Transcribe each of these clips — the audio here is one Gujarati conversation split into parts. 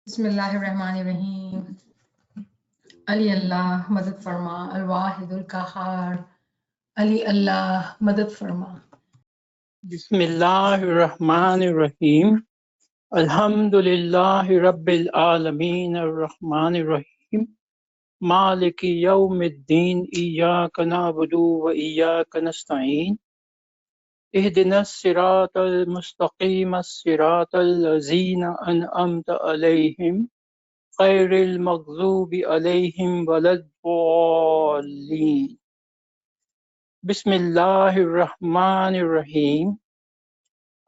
बिस्मिल्लाहिर्रहमानिर्रहीम। अली अल्लाह मदद फरमा, अल वाहिदुल कहार। अली अल्लाह मदद फरमा। बिस्मिल्लाहिर्रहमानिर्रहीम। अल्हम्दुलिल्लाहि रब्बिल आलमीन अर्रहमानिर्रहीम मालिकि यौमिद्दीन इय्याका नअबुदु व इय्याका नस्तईन इहदिनस सिरातल मुस्तकीम सिरातल लज़ीना अनअमता अलैहिम गैरिल मग़ज़ूबि अलैहिम वलद्दॉल्लीन। बिस्मिल्लाहिर्रहमानिर्रहीम।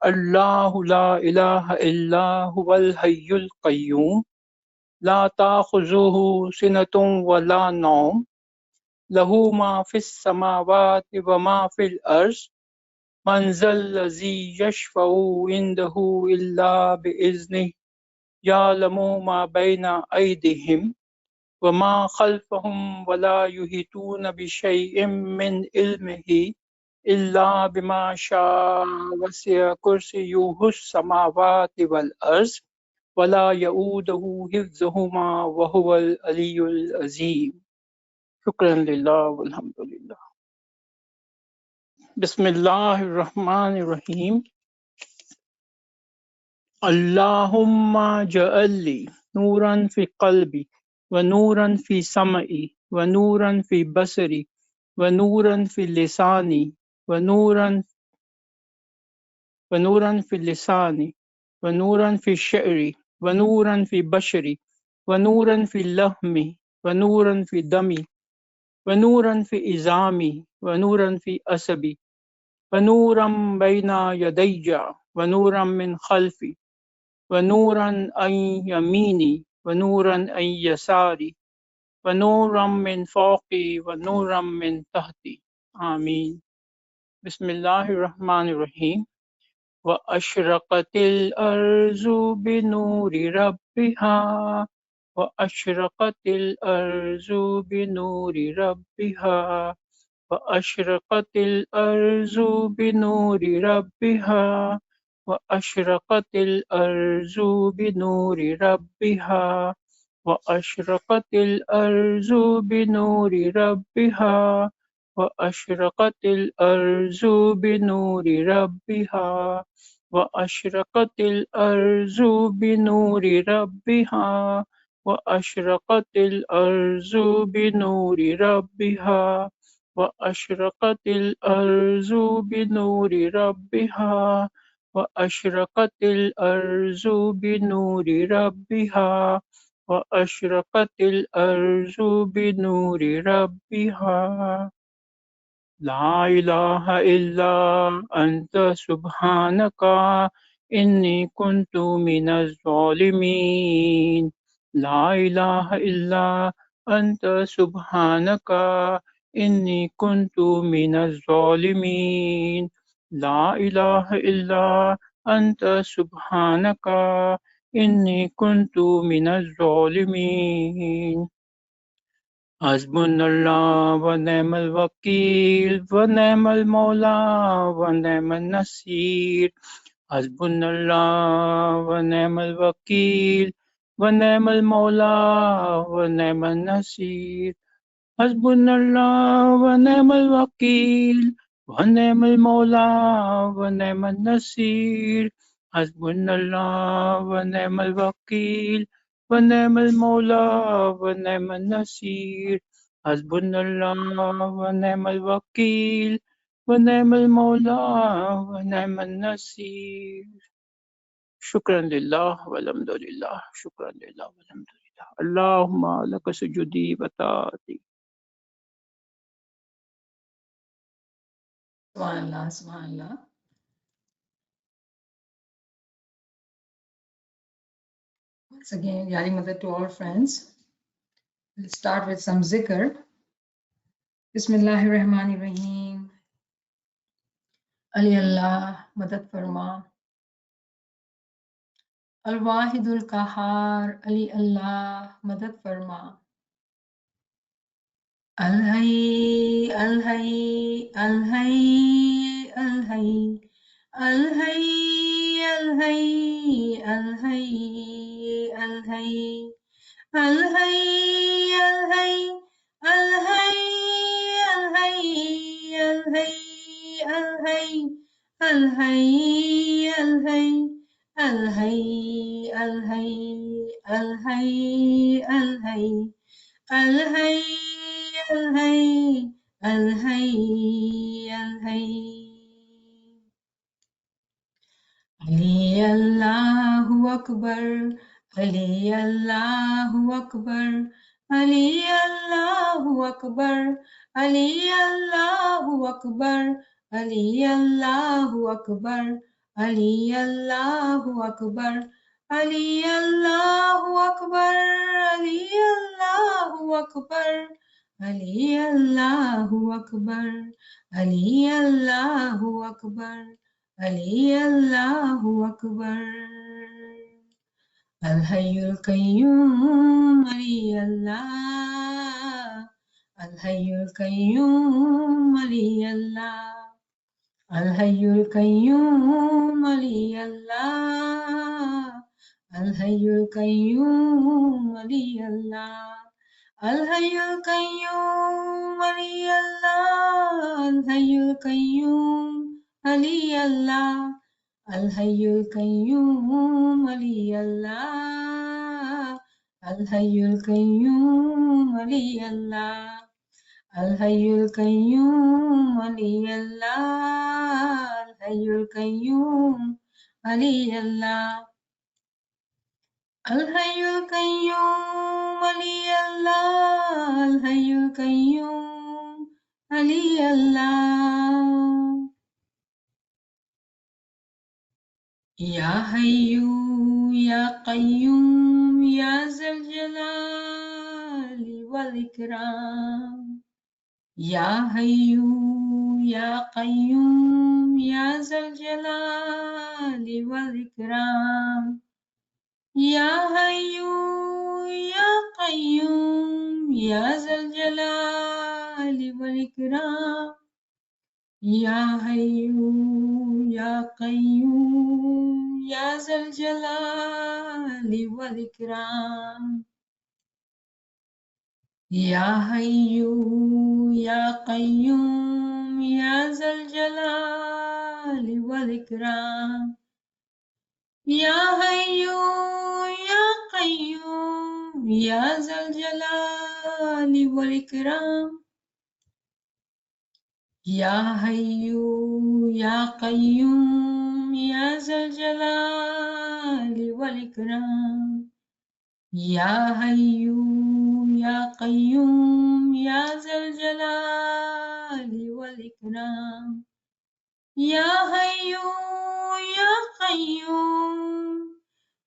अल्लाहु ला इलाहा इल्ला हुवल हय्युल क़य्यूम ला ताख़ुज़ुहु सिनतुन व ला नौम लहू मा फ़िस समावाति व मा फ़िल अर्ज़ मन ज़ल्लज़ी यशफ़अु इंदहु इल्ला बिइज़्निहि यअलमु मा बैना अयदीहिम व मा ख़ल्फ़हुम व ला युहीतूना बिशैइन मिन इल्मिहि इल्ला बिमा शाअ वसिअ कुर्सियुहुस समावाति वल अर्ज़ वला यऊदुहु हिफ्ज़ुहुमा व हुवल अलियुल अज़ीम। शुक्रन लिल्लाह वल्हम्दुलिल्लाह। बिस्मिल्लाहिर रहमानिर रहीम। अल्लाहुम्मा जअल्ली नूरन फ़ी क़ल्बी व नूरन फ़ी समई व नूरन फ़ी बसरी व नूरन फ़ी लिसानी व नूरन फ़ी लिसानी व नूरन फ़ी शअरी व नूरन फ़ी बशरी व नूरन फ़ी लहमी व नूरन फ़ी दमी व नूरन फ़ी इज़ामी व नूरन फ़ी असबी व नूरन बैना यदैया व नूरन मिन ख़ल्फ़ी व नूरन अन यमीनी व नूरन अन यसारी व नूरन मिन फ़ौक़ी व नूरन मिन तहती। आमीन। बिस्मिल्लाहिर रहमानिर रहीम। व अशरक़तिल अर्ज़ु बिनूरि रब्बिहा व अशरक़तिल अर्ज़ु बिनूरि रब्बिहा व अशरक़तिल अर्ज़ु बिनूरि रब्बिहा व अशरक़तिल अर्ज़ु बिनूरि रब्बिहा व अशरक़तिल अर्ज़ु बिनूरि रब्बिहा व अशरक़तिल अर्ज़ु बिनूरि रब्बिहा व अशरक़तिल अर्ज़ु बिनूरि रब्बिहा व अशरक़तिल अर्ज़ु बिनूरि रब्बिहा व अशरक़तिल अर्ज़ु बिनूरि रब्बिहा व अशरक़तिल अर्ज़ु बिनूरि रब्बिहा व अशरक़तिल अर्ज़ु बिनूरि रब्बिहा। ला इलाहा इल्ला अंत सुब्हानका इन्नी कुन्तु मिनज़ ज़ालिमीन। ला इलाहा इल्ला अंत सुब्हानका इन्नी कुन्तु मिनज़ ज़ालिमीन। ला इलाहा इल्ला अंत सुब्हानका इन्नी कुन्तु मिनज़ ज़ालिमीन। हस्बुनल्लाह व निअमल वकील व निअमल मौला व निअमन नसीर। हस्बुनल्लाह व निअमल वकील व निअमल मौला व निअमन नसीर। हस्बुनल्लाह व निअमल वकील व निअमल मौला व निअमन नसीर। हस्बुनल्लाह व निअमल वकील व निअमल मौला व निअमन नसीर। हस्बुनल्लाह व निअमल वकील व निअमल मौला व निअमन नसीर। शुक्रन लिल्लाह वल्हम्दुलिल्लाह। शुक्रन लिल्लाह वल्हम्दुलिल्लाह। अल्लाहुम्मा लक सुजूदी व ताअती। सुभानअल्लाह, सुभानअल्लाह। Once again, Yari Mother to all friends. We'll start with some zikr. Bismillahirrahmanirrahim. Ali अल्लाह मदद फरमा। अल वाहिदुल कहार। अली अल्लाह मदद फरमा। अल हई अल हई अल हई अल हई अल हई الهي الهي الهي الهي الهي الهي الهي الهي الهي الهي الهي الهي الهي الهي الهي الهي علي الله أكبر علي الله أكبر علي الله أكبر علي الله أكبر علي الله أكبر علي الله أكبر علي الله أكبر علي الله أكبر علي الله أكبر علي الله أكبر علي الله أكبر الحي القيوم علي الله الحي القيوم علي الله الحي القيوم علي الله الحي القيوم علي الله الحي القيوم علي الله الحي القيوم علي الله الحي القيوم علي الله الحي القيوم علي الله الحي القيوم علي الله الحي القيوم علي الله الحي القيوم علي الله الحي القيوم علي الله يا حي يا قيوم يا ذا الجلال والإكرام يا حي يا قيوم يا ذا الجلال والإكرام يا حي يا قيوم يا ذا الجلال والإكرام يا حي يا قيوم يا ذا الجلال والإكرام يا حي يا قيوم يا ذا الجلال والإكرام يا حي يا قيوم يا ذا الجلال والإكرام يا حي يا قيوم يا ذا الجلال والإكرام يا حي يا قيوم يا ذا الجلال والإكرام يا حي يا قيوم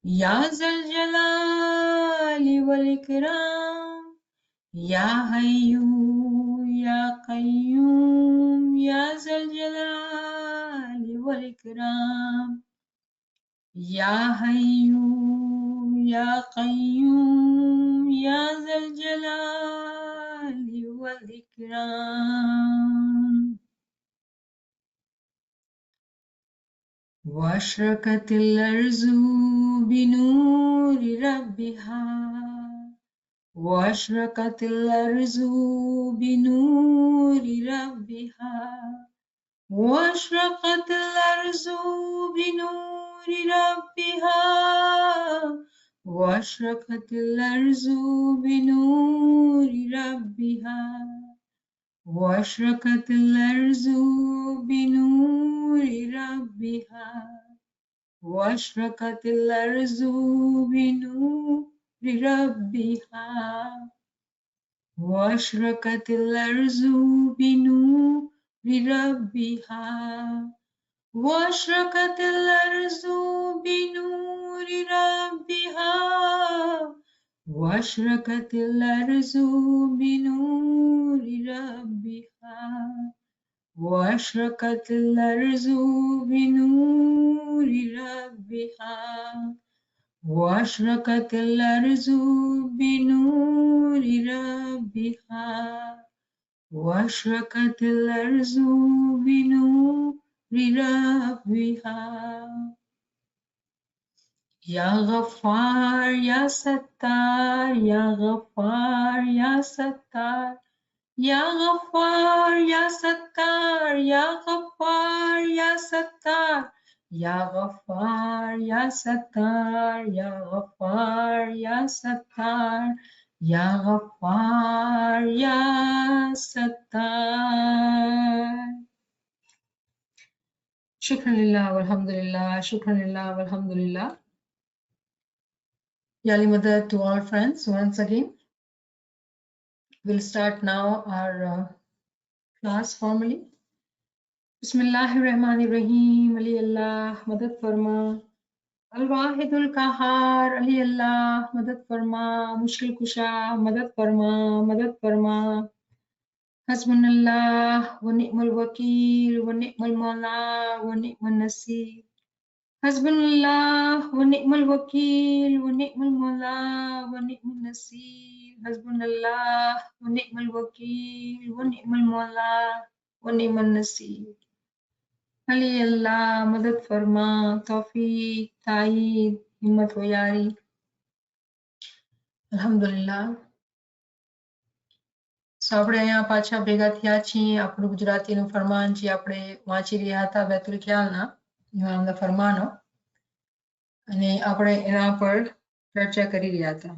يا ذا الجلال والإكرام يا حي يا قيوم يا ذا الجلال والإكرام يا حي يا قيوم يا ذا الجلال والإكرام وأشرقت الأرض بنور ربها وأشرقت الأرض بنور ربها وأشرقت الأرض بنور ربها وأشرقت الأرض بنور ربها وأشرقت الأرض بنور ربها وأشرقت الأرض بنور ربها وأشرقت الأرض بنور ربها وأشرقت الأرض بنور ربها وأشرقت الأرض بنور ربها وأشرقت الأرض بنور ربها وأشرقت الأرض بنور ربها وأشرقت الأرض بنور ربها Ya Ghaffar, Ya Sattar, Ya Ghaffar, Ya Sattar. Ya Ghaffar, Ya Sattar, Ya Ghaffar, Ya Sattar. Ya Ghaffar, Ya Sattar, Ya Ghaffar, Ya Sattar. Ya Ghaffar, Ya Sattar. Shukran lillah walhamdulillah, shukran lillah walhamdulillah. Yali Madad to all friends once again. We'll start now our class formally. Bismillahirrahmanirrahim. Ali Allah, madad farma. Al-Wahidul Qahar, Ali Allah, madad farma. Mushkil Kusha, madad farma, madad farma. Hasbunallah, wa ni'mal wakil, wa ni'mal mawla, wa ni'mal nasir. Hasbunallah, wa ni'mal wakil, wa ni'mal mawla, wa ni'mal nasir. Hasbunallah, wa ni'mal wakil, wa ni'mal mawla, wa ni'mal nasir. Ali Allah, madad farma, tawfiq, ta'id, himmat ho yari. Alhamdulillah. So આપણે અહીંયા પાછા ભેગા થયા છીએ. આપણું ગુજરાતીનું ફરમાન જે આપણે વાંચી રહ્યા હતા બેતુલ ખ્યાલના ઇમામના ફરમાનો અને આપણે એના પર ચર્ચા કરી રહ્યા હતા.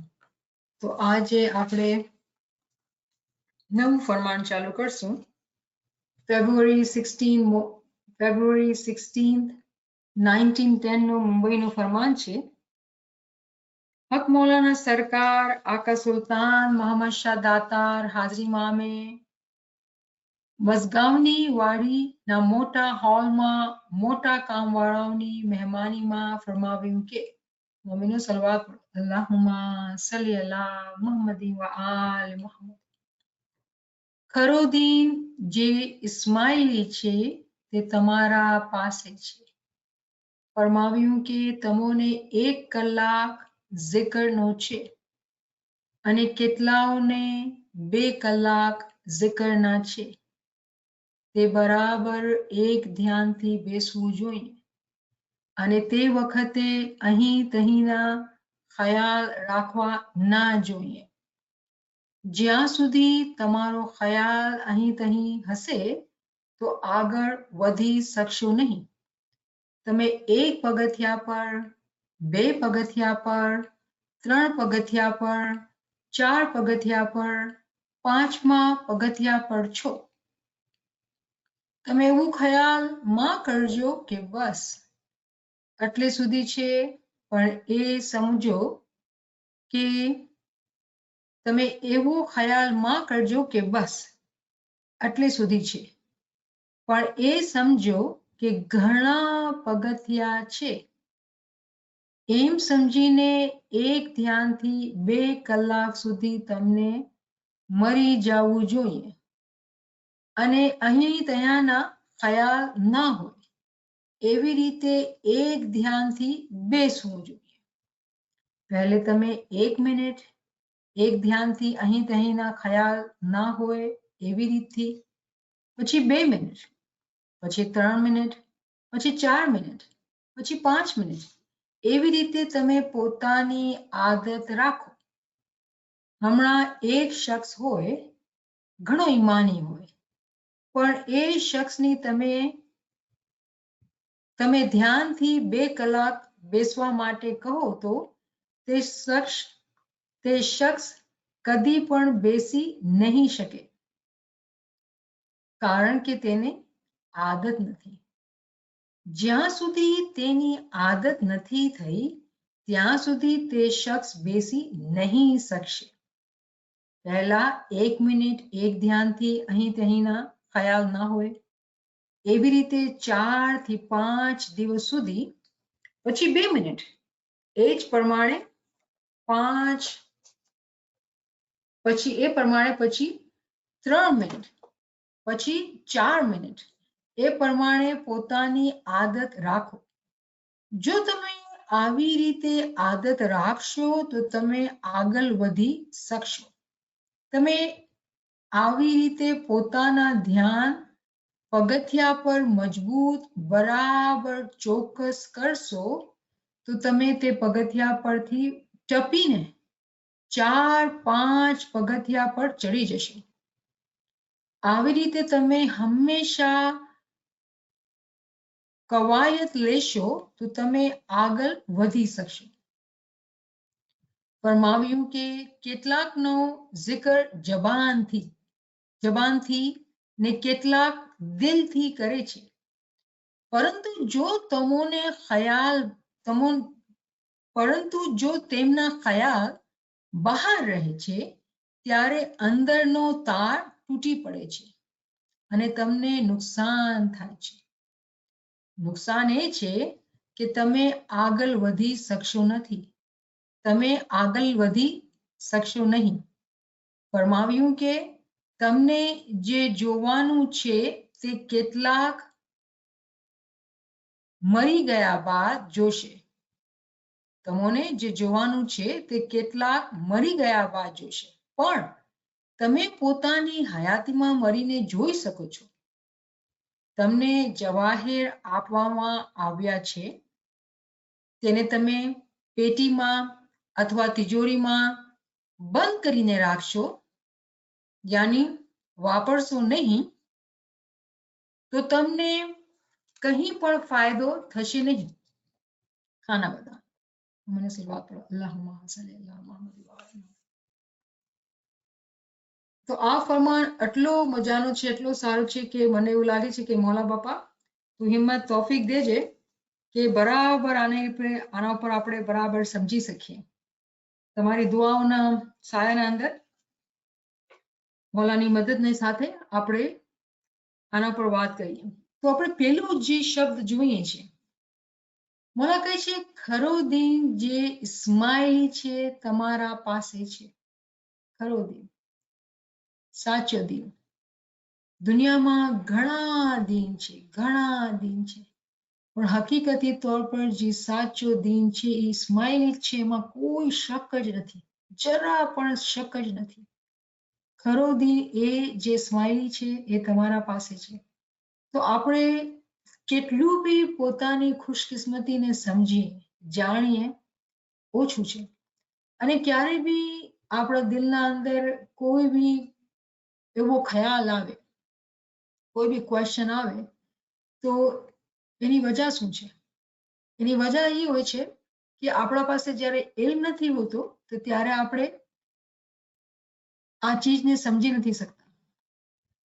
તો આજે આપણે નવું ફરમાન ચાલુ કરશું. February 16th 1910 નું મુંબઈનું ફરમાન છે. હક મૌલાના સરકાર આકા સુલતાન મોહમ્મદ શાહ દાતાર હાજરીમાં અમે મઝગાવની વાડીના મોટા હોલમાં મોટા કામવાળાઓની મહેમાનીમાં ફરમાવ્યું કે મોમિનો સલવાત અલ્લાહુમ્મા સલ્લી અલા મુહમ્મદી વ આલ મુહમ્મદ. ખરો દીન જે ઇસ્માઇલી છે તે તમારા પાસે છે. ફરમાવ્યું કે તમોને 1 કલાક ઝિકરનો છે અને કેટલાઓને 2 કલાક ઝિકરના છે. તે બરાબર એક ધ્યાનથી બેસવું જોઈએ અને તે વખતે અહીં તહીંના ખ્યાલ રાખવા ના જોઈએ. જ્યાં સુધી તમારો ખ્યાલ અહીં તહીં હશે તો આગળ વધી શકશો નહીં. તમે 1 પગથિયા પર, 2 પગથિયા પર, 3 પગથિયા પર, 4 પગથિયા પર, 5મા પગથિયા પર છો. તમે એવું ખ્યાલ માં કરજો કે બસ આટલે સુધી છે, પણ એ સમજો કે તમે એવો ખ્યાલ માં કરજો કે બસ આટલે સુધી છે, પણ એ સમજો કે ઘણા પગથિયા છે. એમ સમજીને એક ધ્યાનથી 2 કલાક સુધી તમને મરી જવું જોઈએ અને અહીં ત્યાંના ખ્યાલ ના હોય એવી રીતે એક ધ્યાનથી બેસવું જોઈએ. પહેલે તમે 1 મિનિટ એક ધ્યાનથી અહીં તહીંના ખ્યાલ ના હોય એવી રીતથી, પછી 2 મિનિટ, પછી 3 મિનિટ, પછી 4 મિનિટ, પછી 5 મિનિટ એવી રીતે તમે પોતાની આદત રાખો. હમણાં એક શખ્સ હોય, ઘણો ઈમાની હોય, પણ એ શખ્સની તમે ધ્યાનથી 2 કલાક બેસવા માટે કહો તો તે શખ્સ કદી પણ બેસી નહીં શકે, કારણ કે તેને આદત નથી. જ્યાં સુધી તેની આદત નથી થઈ ત્યાં સુધી તે શખ્સ બેસી નહીં શકશે. પહેલા 1 મિનિટ એક ધ્યાનથી અહીં તહીંના ખ્યાલ ના હોય એવી રીતે 4 થી 5 દિવસ સુધી, પછી 2 મિનિટ એ જ પ્રમાણે 5, પછી એ પ્રમાણે પછી 3 મિનિટ, પછી 4 મિનિટ એ પ્રમાણે પોતાની આદત રાખો. જો તમે આવી રીતે આદત રાખશો તો તમે આગળ વધી શકશો. તમે આવી રીતે પોતાના ધ્યાન પગથિયા પર મજબૂત બરાબર ચોક્કસ કરશો તો તમે તે પગથિયા પરથી ટપીને 4-5 પગથિયા પર ચડી જશો. આવી રીતે તમે હંમેશા કવાયત લેશો તો તમે આગળ વધી શકશો. ફરમાવ્યું કે કેટલાકનો zikr જબાનથી ને કેટલાક દિલથી કરે છે, પરંતુ જો તેમના ખ્યાલ બહાર રહે છે ત્યારે અંદરનો તાર તૂટી પડે છે અને તમને નુકસાન થાય છે. નુકસાન એ છે કે તમે આગળ વધી શકશો નહીં. ફરમાવ્યું કે તમને જે જોવાનું છે તે કેટલાક મરી ગયા બાદ જોશે. પણ તમે પોતાની હયાતીમાં મરીને જોઈ શકો છો. તમને જવાહેર આપવામાં આવ્યા છે, તેને તમે પેટીમાં અથવા તિજોરીમાં બંધ કરીને રાખશો, યાની વાપરશો નહીં, તો તમને કहीं પણ ફાયદો થશે નહીં. ખાના બધા મને સિલવાત પર અલ્લાહુમ્મા સલ્લી અલા મુહમ્મદ વ અલા. તો આ ફરમાન એટલો મજાનો છે, એટલો સારો છે કે મને એવું લાગે છે કે મૌલા બાપા તું હિંમત તોફીક દેજે કે બરાબર આના ઉપર આપણે બરાબર સમજી શકીએ. તમારી દુઆઓના સાયાના અંદર મૌલાની મદદની સાથે આપણે આના પર વાત કરીએ. તો આપણે પેલું જે શબ્દ જોઈએ છે, મૌલા કહે છે ખરો દીન જે ઇસ્માઇલી છે તમારા પાસે છે. ખરો દીન, સાચો દીન. દુનિયામાં ઘણા દીન છે, પણ હકીકતી તौर પર જે સાચો દીન છે એ ઇસ્માઇલ છે, એમાં કોઈ શક જ નથી, જરા પણ શક જ નથી. ખરો દીન એ જે ઇસ્માઇલી છે એ તમારા પાસે છે. તો આપણે કેટલું બી પોતાની ખુશકિસ્મતીને સમજીએ જાણીએ ઓછું છે. અને ક્યારે બી આપણા દિલના અંદર કોઈ બી એવો ખ્યાલ આવે, કોઈ બી ક્વેશ્ચન આવે, તો એની વજહ શું છે? એની વજહ એ હોય છે કે આપણા પાસે જ્યારે ઇલ્મ નથી હોતો તો ત્યારે આપણે આ ચીજને સમજી નથી શકતા.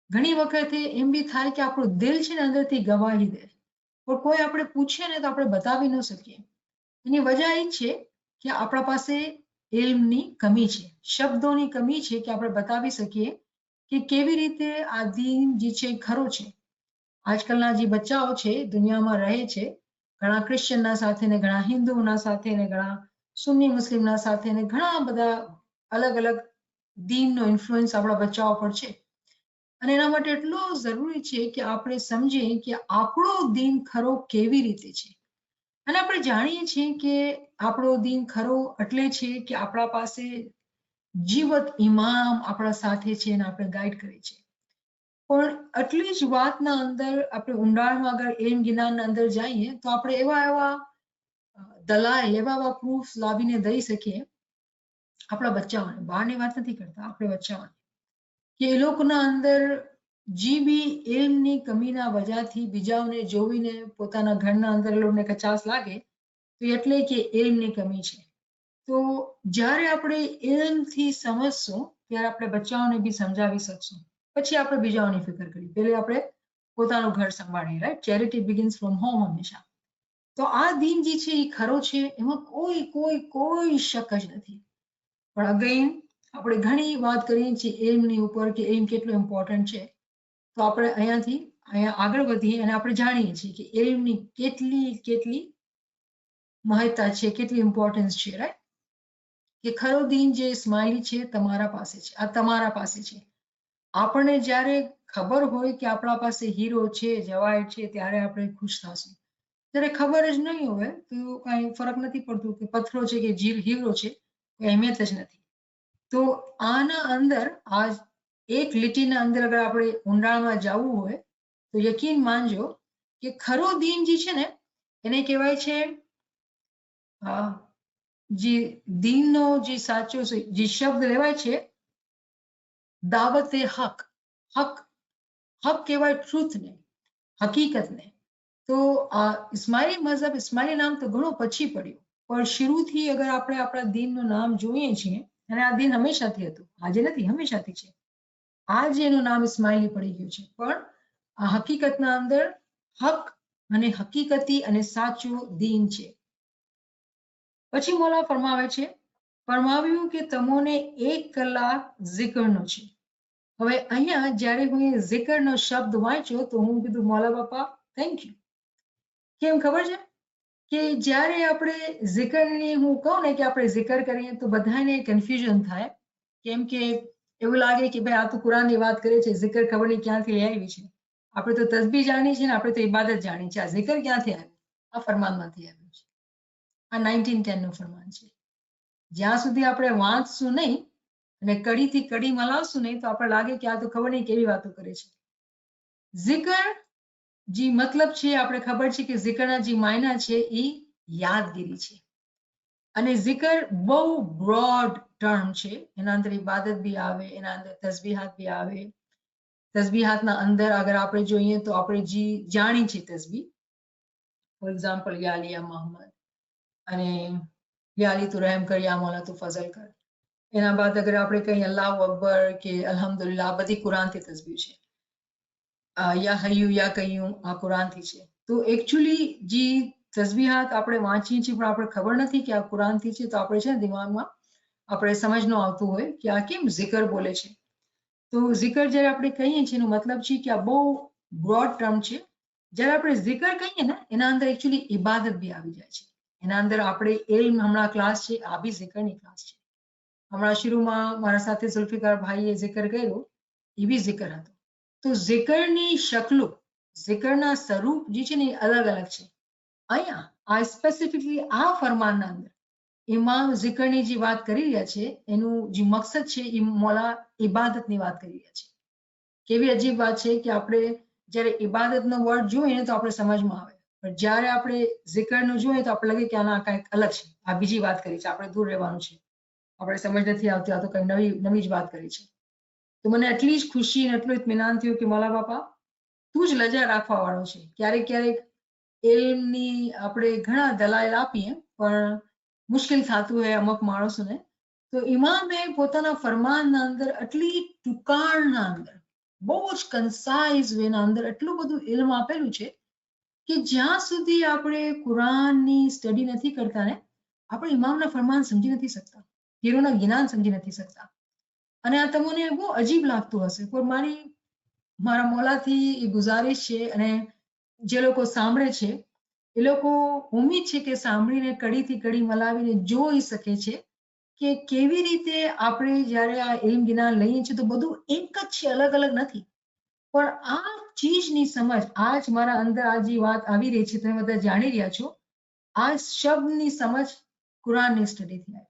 ઘણી વખતે એમ બી થાય કે આપણું દિલ છે ને અંદરથી ગવાહી દે, પણ કોઈ આપણે પૂછે ને તો આપણે બતાવી ન શકીએ. એની વજહ એ છે કે આપણા પાસે ઇલ્મની કમી છે, શબ્દોની કમી છે કે આપણે બતાવી શકીએ કે કેવી રીતે આ દીન જે છે ખરો છે. આજકાલના જે બચ્ચાઓ છે દુનિયામાં રહે છે, ઘણા ક્રિશ્ચનના સાથે ને ઘણા હિન્દુઓના સાથે ને ઘણા સુન્ની મુસ્લિમના સાથે ને ઘણા બધા અલગ અલગ દીનનો ઇન્ફ્લુઅન્સ આપણા બચ્ચાઓ પર છે. અને એના માટે એટલો જરૂરી છે કે આપણે સમજીએ કે આપણો દીન ખરો કેવી રીતે છે. અને આપણે જાણીએ છીએ કે આપણો દીન ખરો એટલે છે કે આપણા પાસે જીવત ઇમામ આપણા સાથે છે અને આપણે ગાઈડ કરે છે. પણ આટલી જ વાતના અંદર આપણે ઊંડાણમાં અગર ઇલ્મ જ્ઞાનના અંદર જઈએ તો આપણે એવા દલાઈલ, એવા પ્રૂફ લાવીને દઈ શકીએ આપણા બચ્ચાઓને, બહારની વાત નથી કરતા, આપણે બચ્ચાઓને, કે એ લોકોના અંદર જે બી ઇલ્મની કમીના વજહથી બીજાઓને જોઈને પોતાના ઘરના અંદર એ લોકોને કચાસ લાગે તો એટલે કે ઇલ્મની કમી છે. તો જ્યારે આપણે ઇલ્મથી સમજશું ત્યારે આપણે બચ્ચાઓને બી સમજાવી શકશું. પછી આપણે બીજાઓની ફિકર કરીએ, પહેલે આપણે પોતાનું ઘર સંભાળીએ, right? Charity begins from home હંમેશા. તો આ દીન જે છે એ ખરો છે, એમાં કોઈ શક જ નથી. પણ અગેન આપણે ઘણી વાત કરીએ છીએ ઇલ્મની ઉપર કે ઇલ્મ કેટલું ઇમ્પોર્ટન્ટ છે. તો આપણે અહીંયા આગળ વધીએ અને આપણે જાણીએ છીએ કે ઇલ્મની કેટલી મહત્તા છે, કેટલી ઇમ્પોર્ટન્સ છે, રાઈટ? કે ખરો દીન જે ઇસ્માઇલી છે તમારા પાસે છે, આ તમારા પાસે છે. આપણને જ્યારે ખબર હોય કે આપણા પાસે હીરો છે, જવાહર છે, ત્યારે આપણે ખુશ થશું. જ્યારે ખબર જ નહીં હોય તો કાંઈ ફરક નથી પડતું કે પથ્થરો છે કે હીરો છે, કોઈ અહેમિયત જ નથી. તો આના અંદર આ એક લીટીના અંદર અગર આપણે ઊંડાણમાં જવું હોય તો યકીન માનજો કે ખરો દીન જે છે ને એને કહેવાય છે જે દીનનો જે સાચો જે શબ્દ લેવાય છે દાવતે હક, હક હક કહેવાય ટ્રુથને, હકીકતને. તો ઇસ્માઇલી મઝહબ, ઇસ્માઇલી નામ તો ઘણો પછી પડ્યું, પણ શરૂથી અગર આપણે આપણા દીનનું નામ જોઈએ છીએ, અને આ દીન હંમેશાથી હતું, આજે નથી, હંમેશાથી છે, આજે એનું નામ ઇસ્માઇલી પડી ગયું છે, પણ આ હકીકતના અંદર હક અને હકીકતી અને સાચું દીન છે. પછી મોલા ફરમાવે છે, ફરમાવ્યું કે તમોને 1 કલાક ઝિકરનો છે. હવે અહીંયા જ્યારે હું ઝિકરનો શબ્દ વાંચ્યો તો હું કીધું મોલા બાપા થેન્ક યુ. કેમ ખબર છે કે જ્યારે આપણે ઝિકરની હું કહું ને કે આપણે ઝિકર કરીએ તો બધાને કન્ફ્યુઝન થાય, કેમ કે એવું લાગે કે ભાઈ આ તો કુરાનની વાત કરે છે, ઝિકર ખબર નહીં ક્યાંથી આવી છે. આપણે તો તસબીહ જાણી છે ને આપણે તો ઇબાદત જાણી છે, આ ઝિકર ક્યાંથી આવ્યું? આ ફરમાનમાંથી આવ્યું છે. આ 1910 નું ફરમાન છે. જ્યાં સુધી આપણે વાંચશું નહીં અને કડીથી કડી મલાવશું નહીં તો આપણે લાગે કે આ તો ખબર નહીં કેવી વાતો કરે છે. ઝિકર જે મતલબ છે આપણે ખબર છે કે ઝિકરના જે માયના છે એ યાદગીરી છે, અને ઝિકર બહુ બ્રોડ ટર્મ છે. એના અંદર ઇબાદત બી આવે, એના અંદર તસબીહાત બી આવે. તસબીહાતના અંદર અગર આપણે જોઈએ તો આપણે જે જાણી છે તસબીહ, ફોર એક્ઝામ્પલ યા અલી યા મોહમ્મદ, અને યા અલી તું રહેમ કર, યા મૌલા તું ફઝલ કર. એના બાદ અગર આપણે કહીએ અલ્લાહુ અકબર કે અલ્હમ્દુલિલ્લાહ, આ બધી કુરાનથી તસબીહ છે. યા હૈયુ યા કય્યુમ આ કુરાનથી છે. તો એકચ્યુઅલી જે તસબીહાત આપણે વાંચીએ છીએ પણ આપણે ખબર નથી કે આ કુરાનથી છે, તો આપણે છે ને દિમાગમાં આપણે સમજ ન આવતું હોય કે આ કેમ ઝિકર બોલે છે. તો ઝિકર જ્યારે આપણે કહીએ છીએ એનો મતલબ છે કે આ બહુ બ્રોડ ટર્મ છે. જ્યારે આપણે ઝિકર કહીએ ને એના અંદર એકચ્યુઅલી ઇબાદત બી આવી જાય છે. એના અંદર આપણે ઇલ્મ, હમણાં ક્લાસ છે, આ બી ઝિકરની ક્લાસ છે. હમણાં શરૂમાં મારા સાથે ઝુલ્ફિકાર ભાઈએ ઝિકર કર્યો, એ બી ઝિકર હતો. તો ઝિકરની શકલો, ઝિકરના સ્વરૂપ જે છે ને એ અલગ અલગ છે. અહીંયા આ સ્પેસિફિકલી આ ફરમાનના અંદર ઇમામ ઝિકરની જે વાત કરી રહ્યા છે એનું જે મકસદ છે એ મોલા ઇબાદતની વાત કરી રહ્યા છે. કેવી અજીબ વાત છે કે આપણે જ્યારે ઇબાદતનો વર્ડ જોઈએ ને તો આપણે સમજમાં આવે, પણ જ્યારે આપણે ઝિકરનું જોઈએ તો આપણે લાગે કે આના કંઈક અલગ છે, આ બીજી વાત કરી છે, આપણે દૂર રહેવાનું છે, આપણે સમજ નથી આવતી, આ તો કઈ નવી જ વાત કરી છે. તો મને એટલી જ ખુશી અને એટલો ઇત્મીનાન થયું કે મોલા બાપા તું જ લજા રાખવા વાળો છે. ક્યારેક ક્યારેક ઇલ્મની આપણે ઘણા દલાઈલ આપીએ પણ મુશ્કેલ થતું હોય અમુક માણસોને. તો ઇમામે પોતાના ફરમાનના અંદર આટલી ટૂંકાણના અંદર બહુ જ કન્સાઇઝ વેના અંદર એટલું બધું ઇલ્મ આપેલું છે કે જ્યાં સુધી આપણે કુરાનની સ્ટડી નથી કરતા ને આપણે ઇમામના ફરમાન સમજી નથી શકતા, પીરોના જ્ઞાન સમજી નથી શકતા. અને આ તમને બહુ અજીબ લાગતું હશે, પણ મારા મોલાથી એ ગુજારિશ છે, અને જે લોકો સાંભળે છે એ લોકો ઉમ્મીદ છે કે સાંભળીને કડીથી કડી મલાવીને જોઈ શકે છે કે કેવી રીતે આપણે જ્યારે આ ઇલ્મ જ્ઞાન લઈએ છીએ તો બધું એક જ છે, અલગ અલગ નથી. પણ આ ચીજની સમજ આજ મારા અંદર આ જે વાત આવી રહી છે તમે બધા જાણી રહ્યા છો, આ શબ્દની સમજ કુરાનની સ્ટડીથી આવી.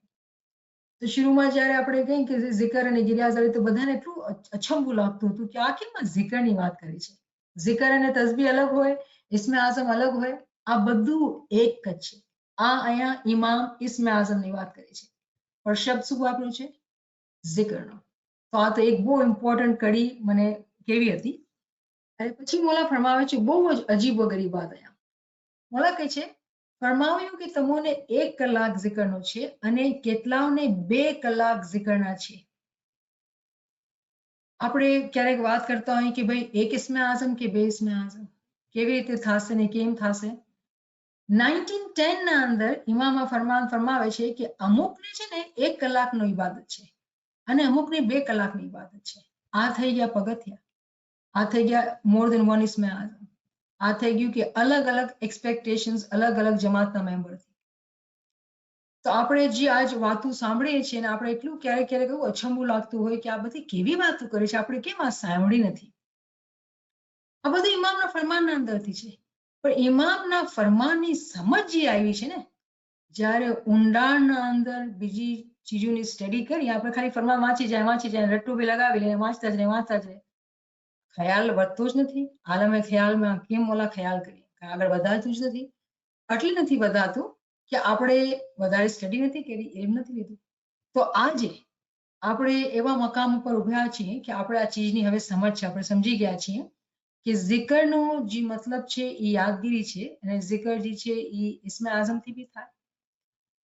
તો શરૂમાં જ્યારે આપણે કહીએ કે ઝિકર અને ગિરિયાઝ આવે તો બધાને એટલું અચંબું લાગતું હતું કે આ કેમ ઝિકરની વાત કરી છે. ઝિકર અને તસબીહ અલગ હોય, ઇસ્મે આઝમ અલગ હોય, આ બધું એક જ છે. આ અહીંયા ઇમામ ઇસ્મે આઝમની વાત કરી છે, પણ શબ્દ શું વાપર્યો છે? ઝિકરનો. તો આ તો એક બહુ ઇમ્પોર્ટન્ટ કડી મને કેવી હતી. અને પછી મોલા ફરમાવે છે બહુ જ અજીબો ગરીબ વાત. અહીંયા મોલા કહે છે ફરમાવ્યું કે તમોને 1 કલાક ઝિકરનો છે અને કેટલાઓને 2 કલાક ઝિકરના છે. આપણે ક્યારેક વાત કરતા હોઈએ કે ભાઈ એક ઇસ્મે આઝમ કે 2 ઇસ્મે આઝમ, કેવી રીતે થશે ને કેમ થશે. 1910 ના અંદર ઇમામ ફરમાન ફરમાવે છે કે અમુકને છે ને 1 કલાકનો ઇબાદત છે અને અમુકને 2 કલાકની ઇબાદત છે. આ થઈ ગયા પગથિયા, આ થઈ ગયા મોર દેન 1 ઇસ્મે આઝમ, આ થઈ ગયું કે અલગ અલગ એક્સપેક્ટેશન્સ અલગ અલગ જમાતના મેમ્બરથી. તો આપણે જે આજ વાતો સાંભળીએ છીએ ને આપણે એટલું ક્યારેક ક્યારેક એવું અચંબું લાગતું હોય કે આ બધી કેવી વાતો કરે છે, આપણે કેમ આ સાંભળી નથી. આ બધું ઇમામના ફરમાનના અંદરથી છે, પણ ઇમામના ફરમાનની સમજ જે આવી છે ને, જ્યારે ઊંડાણના અંદર બીજી ચીજોની સ્ટડી કરી, આપણે ખાલી ફરમાન વાંચી જાય રટ્ટુ બી લગાવી લઈએ, વાંચતા જ રહે, ખ્યાલ વધતો જ નથી. આલમે ખ્યાલમાં કેમ મોલા ખ્યાલ કરીએ, આગળ વધારતું જ નથી. આટલી નથી વધારતું કે આપણે વધારે સ્ટડી નથી કરી, એમ નથી લીધું. તો આજે આપણે એવા મકામ ઉપર ઉભ્યા છીએ કે આપણે આ ચીજની હવે સમજ છે, આપણે સમજી ગયા છીએ કે ઝિકરનો જે મતલબ છે એ યાદગીરી છે, અને ઝિકર જે છે એ ઇસ્મે આઝમથી બી થાય,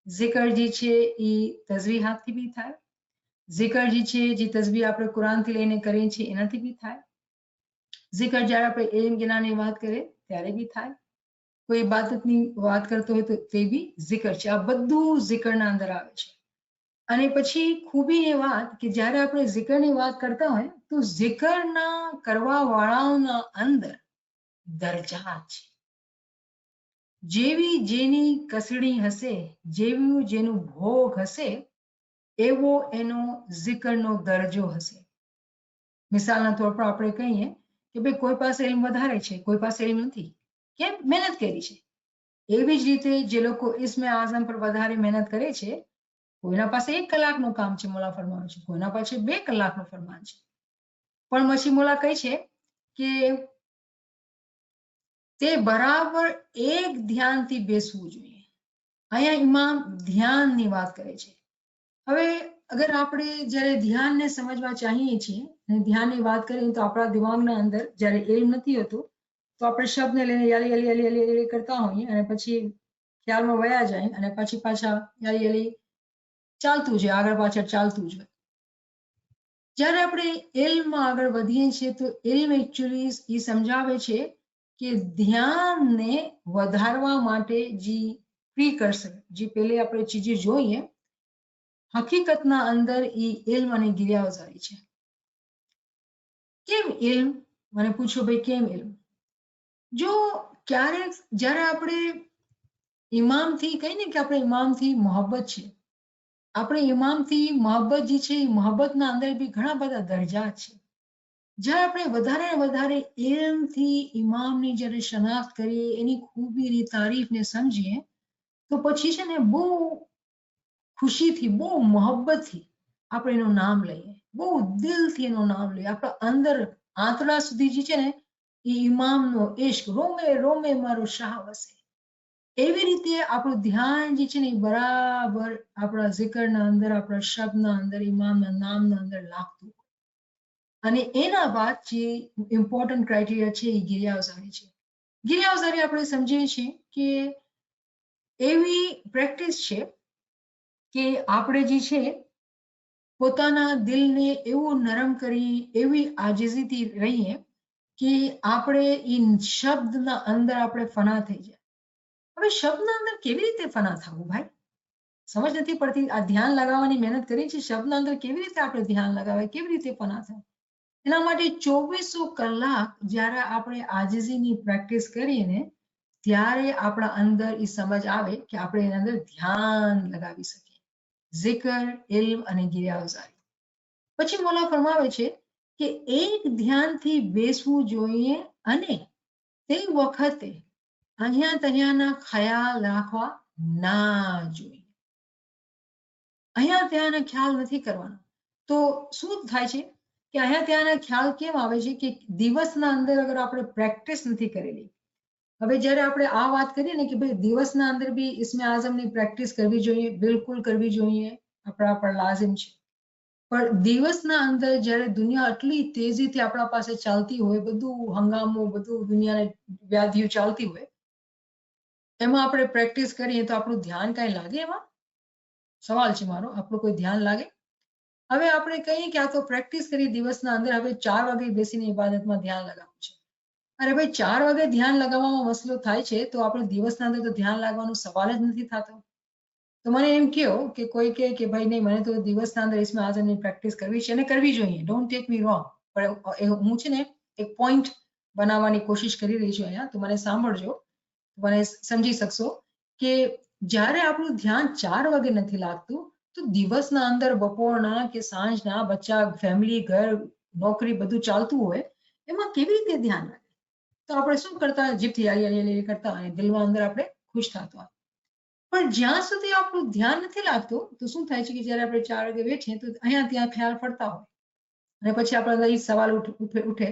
ઝિકર જે છે એ તસબીહાતથી બી થાય, ઝિકર જે છે જે તસબીહ આપણે કુરાનથી લઈને કરીએ છીએ એનાથી બી થાય, ઝિકર જ્યારે આપણે ઇલ્મ જ્ઞાનની વાત કરીએ ત્યારે બી થાય, કોઈ ઇબાદતની વાત કરતો હોય તો તે બી ઝિકર છે. આ બધું ઝિકરના અંદર આવે છે. અને પછી ખૂબીની વાત કે જ્યારે આપણે ઝિકરની વાત કરતા હોય તો ઝિકરના કરવા વાળાઓના અંદર દરજા છે. જેવી જેની કસડી હશે, જેવું જેનું ભોગ હશે, એવો એનો ઝિકરનો દરજો હશે. મિસાલના તौर પર આપણે કહીએ કે ભાઈ કોઈ પાસે ઇલ્મ વધારે છે, કોઈ પાસે ઇલ્મ નથી, કેમ? મહેનત કરી છે. એવી જ રીતે જે લોકો ઇસ્મે આઝમ પર વધારે મહેનત કરે છે, કોઈના પાસે 1 કલાકનું કામ છે, મોલા ફરમાવે છે, કોઈના પાસે 2 કલાકનું ફરમાન છે, પણ પછી મોલા કહે છે કે તે બરાબર એક ધ્યાનથી બેસવું જોઈએ. અહીંયા ઇમામ ધ્યાનની વાત કરે છે. હવે અગર આપણે જ્યારે ધ્યાનને સમજવા ચાહીએ છીએ અને ધ્યાનની વાત કરીએ તો આપણા દિમાગના અંદર જ્યારે ઇલ્મ નથી હોતું તો આપણે શબ્દને લઈને યાલી યાલી યાલી યાલી યાલી કરતા હોઈએ અને પછી ખ્યાલમાં વયા જાય અને પછી પાછા યાલી યાલી ચાલતું જાય, આગળ પાછળ ચાલતું જાય. જ્યારે આપણે ઇલ્મમાં આગળ વધીએ છીએ તો ઇલ્મ એકચ્યુઅલી એ સમજાવે છે કે ધ્યાનને વધારવા માટે જે પ્રિકર્સર, જે પહેલે આપણે ચીજો જોઈએ, હકીકતના અંદર એ ઇલ્મ અને ગિરિયાવઝારી છે. કેમ ઇલ્મ? મને પૂછો ભાઈ કેમ ઇલ્મ? જો ક્યારેક જ્યારે આપણે ઇમામથી કહીને કે આપણે ઇમામથી મોહબ્બત છે, આપણે ઇમામથી મોહબ્બત જે છે એ મોહબ્બતના અંદર બી ઘણા બધા દરજા છે. જ્યારે આપણે વધારે ને વધારે ઇલ્મથી ઇમામની જ્યારે શનાખ્ત કરીએ, એની ખૂબીની તારીફને સમજીએ તો પછી છે ને બહુ ખુશીથી, બહુ મોહબ્બતથી આપણે એનું નામ લઈએ, બહુ દિલથી એનું નામ લઈએ. આપણા અંદર આંતરડા સુધી જે છે ને એ ઇમામનો ઇશ્ક રોમે રોમે મારો શાહ વસે. એવી રીતે આપણું ધ્યાન જે છે ને એ બરાબર આપણા ઝિકરના અંદર, આપણા શબ્દના અંદર, ઇમામના નામના અંદર લાગતું. અને એના બાદ જે ઇમ્પોર્ટન્ટ ક્રાઇટેરિયા છે એ ગિરિયાવઝારી છે. ગિરિયાવઝારી આપણે સમજીએ છીએ કે એવી પ્રેક્ટિસ છે કે આપણે જે છે પોતાના દિલને એવું નરમ કરી, એવી આજીજીથી રહીએ કે આપણે એ શબ્દના અંદર આપણે ફના થઈ જાય. હવે શબ્દના અંદર કેવી રીતે ફના થવું ભાઈ? સમજ નથી પડતી. આ ધ્યાન લગાવવાની મહેનત કરી છે, શબ્દના અંદર કેવી રીતે આપણે ધ્યાન લગાવાય, કેવી રીતે ફના થાય? એના માટે 2400 કલાક જ્યારે આપણે આજીજીની પ્રેક્ટિસ કરીએ ને ત્યારે આપણા અંદર એ સમજ આવે કે આપણે એના અંદર ધ્યાન લગાવી શકીએ. ઝિકર, ઇલ્મ અને ગિરિયાવઝારી. પછી મોલા ફરમાવે છે કે એક ધ્યાનથી બેસવું જોઈએ અને તે વખતે અહીંયા ત્યાંના ખ્યાલ રાખવા ના જોઈએ. અહીંયા ત્યાંના ખ્યાલ નથી કરવાનો. તો શું થાય છે કે અહીંયા ત્યાંના ખ્યાલ કેમ આવે છે કે દિવસના અંદર અગર આપણે પ્રેક્ટિસ નથી કરેલી. હવે જ્યારે આપણે આ વાત કરીએ ને કે ભાઈ દિવસના અંદર બી ઇસ્મે આઝમની પ્રેક્ટિસ કરવી જોઈએ, બિલકુલ કરવી જોઈએ, આપણા પર લાઝિમ છે. પણ દિવસના અંદર જ્યારે દુનિયા આટલી તેજીથી આપણા પાસે ચાલતી હોય, બધું હંગામો, બધું દુનિયાને વ્યાધિઓ ચાલતી હોય, એમાં આપણે પ્રેક્ટિસ કરીએ તો આપણું ધ્યાન કાંઈ લાગે એમાં? સવાલ છે મારો, આપણું કોઈ ધ્યાન લાગે? હવે આપણે કહીએ કે આ તો પ્રેક્ટિસ કરી દિવસના અંદર, હવે 4 વાગે બેસીને ઇબાદતમાં ધ્યાન લગાવવું છે. અરે ભાઈ 4 વાગે ધ્યાન લગાવવામાં મસલો થાય છે તો આપણે દિવસના અંદર તો ધ્યાન લાગવાનો સવાલ જ નથી થતો. તો મને એમ કહો કે કોઈ કહે કે ભાઈ નહીં, મને તો દિવસના અંદર ઇસ્મે આઝમની પ્રેક્ટિસ કરવી છે અને કરવી જોઈએ, ડોન્ટ ટેક મી રોંગ, પણ હું છે ને એક પોઈન્ટ બનાવવાની કોશિશ કરી રહી છું અહીંયા, તો મને સાંભળજો, મને સમજી શકશો કે જ્યારે આપણું ધ્યાન 4 વાગે નથી લાગતું તો દિવસના અંદર, બપોરના કે સાંજના, બચ્ચા, ફેમિલી, ઘર, નોકરી બધું ચાલતું હોય, એમાં કેવી રીતે ધ્યાન લાગે? તો આપણે શું કરતા? જીભથી યાલી કરતા અને દિલમાં અંદર આપણે ખુશ થતા. પણ જ્યાં સુધી આપણું ધ્યાન નથી લાગતું તો શું થાય છે કે જ્યારે આપણે 4 વાગે બેઠીએ તો અહીંયા ત્યાં ખ્યાલ ફરતા હોય અને પછી આપણા અંદર એ સવાલ ઉઠે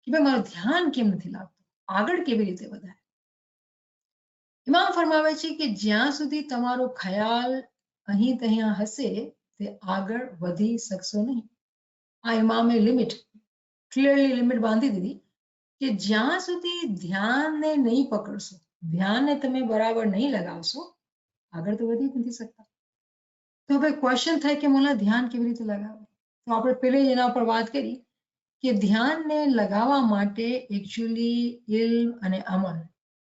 કે ભાઈ મારું ધ્યાન કેમ નથી લાગતું, આગળ કેવી રીતે વધારે? ઇમામ ફરમાવે છે કે જ્યાં સુધી તમારો ખ્યાલ અહીં ત્યાં હશે તે આગળ વધી શકશો નહીં. આ ઇમામે ક્લિયરલી લિમિટ બાંધી દીધી કે જ્યાં સુધી ધ્યાનને નહીં પકડશો, ધ્યાનને તમે બરાબર નહીં લગાવશો, આગળ તો વધી નથી શકતા. તો હવે ક્વેશ્ચન થાય કે મોલા ધ્યાન કેવી રીતે લગાવે? તો આપણે પહેલે જ એના પર વાત કરી કે ધ્યાનને લગાવવા માટે એકચ્યુઅલી ઇલ્મ અને અમલ,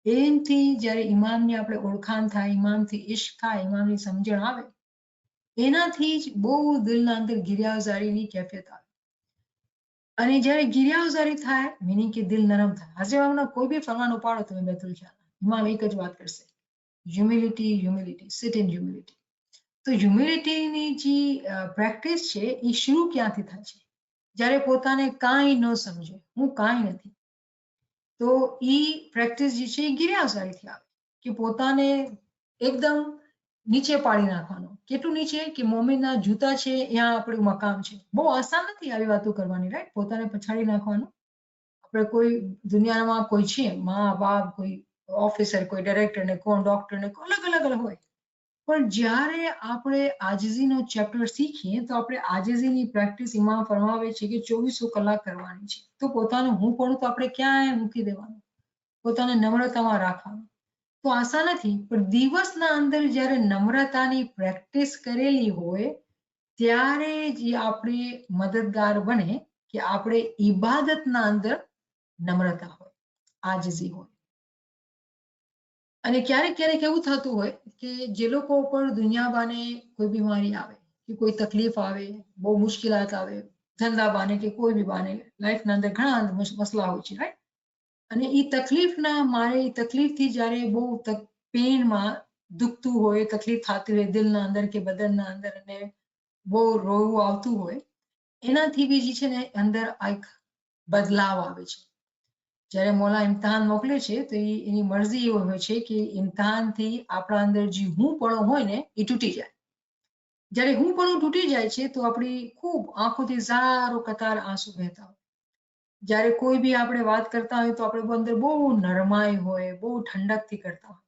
એમથી જ્યારે ઇમામની આપણે ઓળખાણ થાય, ઇમામથી ઇશ્ક થાય, ઇમામની સમજણ આવે, એનાથી જ બહુ દિલના અંદર ગિરિયાવઝારીની કેફિયત આવે. અને જ્યારે ગિરિયાવઝારી થાય મીનિંગ કે દિલ નરમ થાય. હાજર કોઈ બી ફરમાન ઉપાડો તમે બેતુલ ખ્યાલ, ઇમામ એક જ વાત કરશે, humility, humility, seat in humility. તો હ્યુમિલિટીની જે પ્રેક્ટિસ છે એ શરૂ ક્યાંથી થાય છે? જ્યારે પોતાને કાંઈ ન સમજે, હું કાંઈ નથી, તો એ પ્રેક્ટિસ જે છે એ ગિરિયાવઝારીથી આવે કે પોતાને એકદમ નીચે પાડી નાખવાનો. કેટલું નીચે કે મોમીનના જૂતા છે ત્યાં આપણું મકામ છે. બહુ આસાન નથી આવી વાતો કરવાની, રાઈટ? પોતાને પછાડી નાખવાનું. આપણે કોઈ દુનિયામાં કોઈ છે, મા બાપ, કોઈ ઓફિસર, કોઈ ડાયરેક્ટર ને કોણ ડોક્ટર ને અલગ અલગ હોય, પણ જ્યારે આપણે આજીઝીનો ચેપ્ટર શીખીએ તો આપણે આજીઝીની પ્રેક્ટિસ ઇમામ ફરમાવે છે કે 2400 કલાક કરવાની છે. તો પોતાનું હું પણ તો આપણે ક્યાંય મૂકી દેવાનું, પોતાને નમ્રતામાં રાખવાનું. તો આશા નથી, પણ દિવસના અંદર જ્યારે નમ્રતાની પ્રેક્ટિસ કરેલી હોય ત્યારે જ આપણે મદદગાર બને કે આપણે ઇબાદતના અંદર નમ્રતા હોય, આજીઝી હોય. અને ક્યારેક ક્યારેક એવું થતું હોય કે જે લોકો ઉપર દુનિયા બાને કોઈ બીમારી આવે કે કોઈ તકલીફ આવે, બહુ મુશ્કેલાત આવે, ધંધા બાને કે કોઈ બી બાને લાઈફના અંદર ઘણા મસલા હોય છે, રાઈટ? અને એ તકલીફના મારે, એ તકલીફથી જ્યારે બહુ પેનમાં દુખતું હોય, તકલીફ થતી હોય દિલના અંદર કે બદનના અંદર, અને બહુ રોવું આવતું હોય, એનાથી બી જે છે ને અંદર એક બદલાવ આવે છે. જ્યારે મોલા ઇમ્તિહાન મોકલે છે તો એની મરજી એવી હોય છે કે ઇમ્તિહાનથી આપણા અંદર જે હું પણ હોય ને એ તૂટી જાય. જ્યારે હું પણ તૂટી જાય છે તો આપણી ખૂબ આંખોથી ઝારો કતાર આંસુ વહેતા હોય. જ્યારે કોઈ બી આપણે વાત કરતા હોય તો આપણે અંદર બહુ નરમાઈ હોય, બહુ ઠંડકથી કરતા હોય.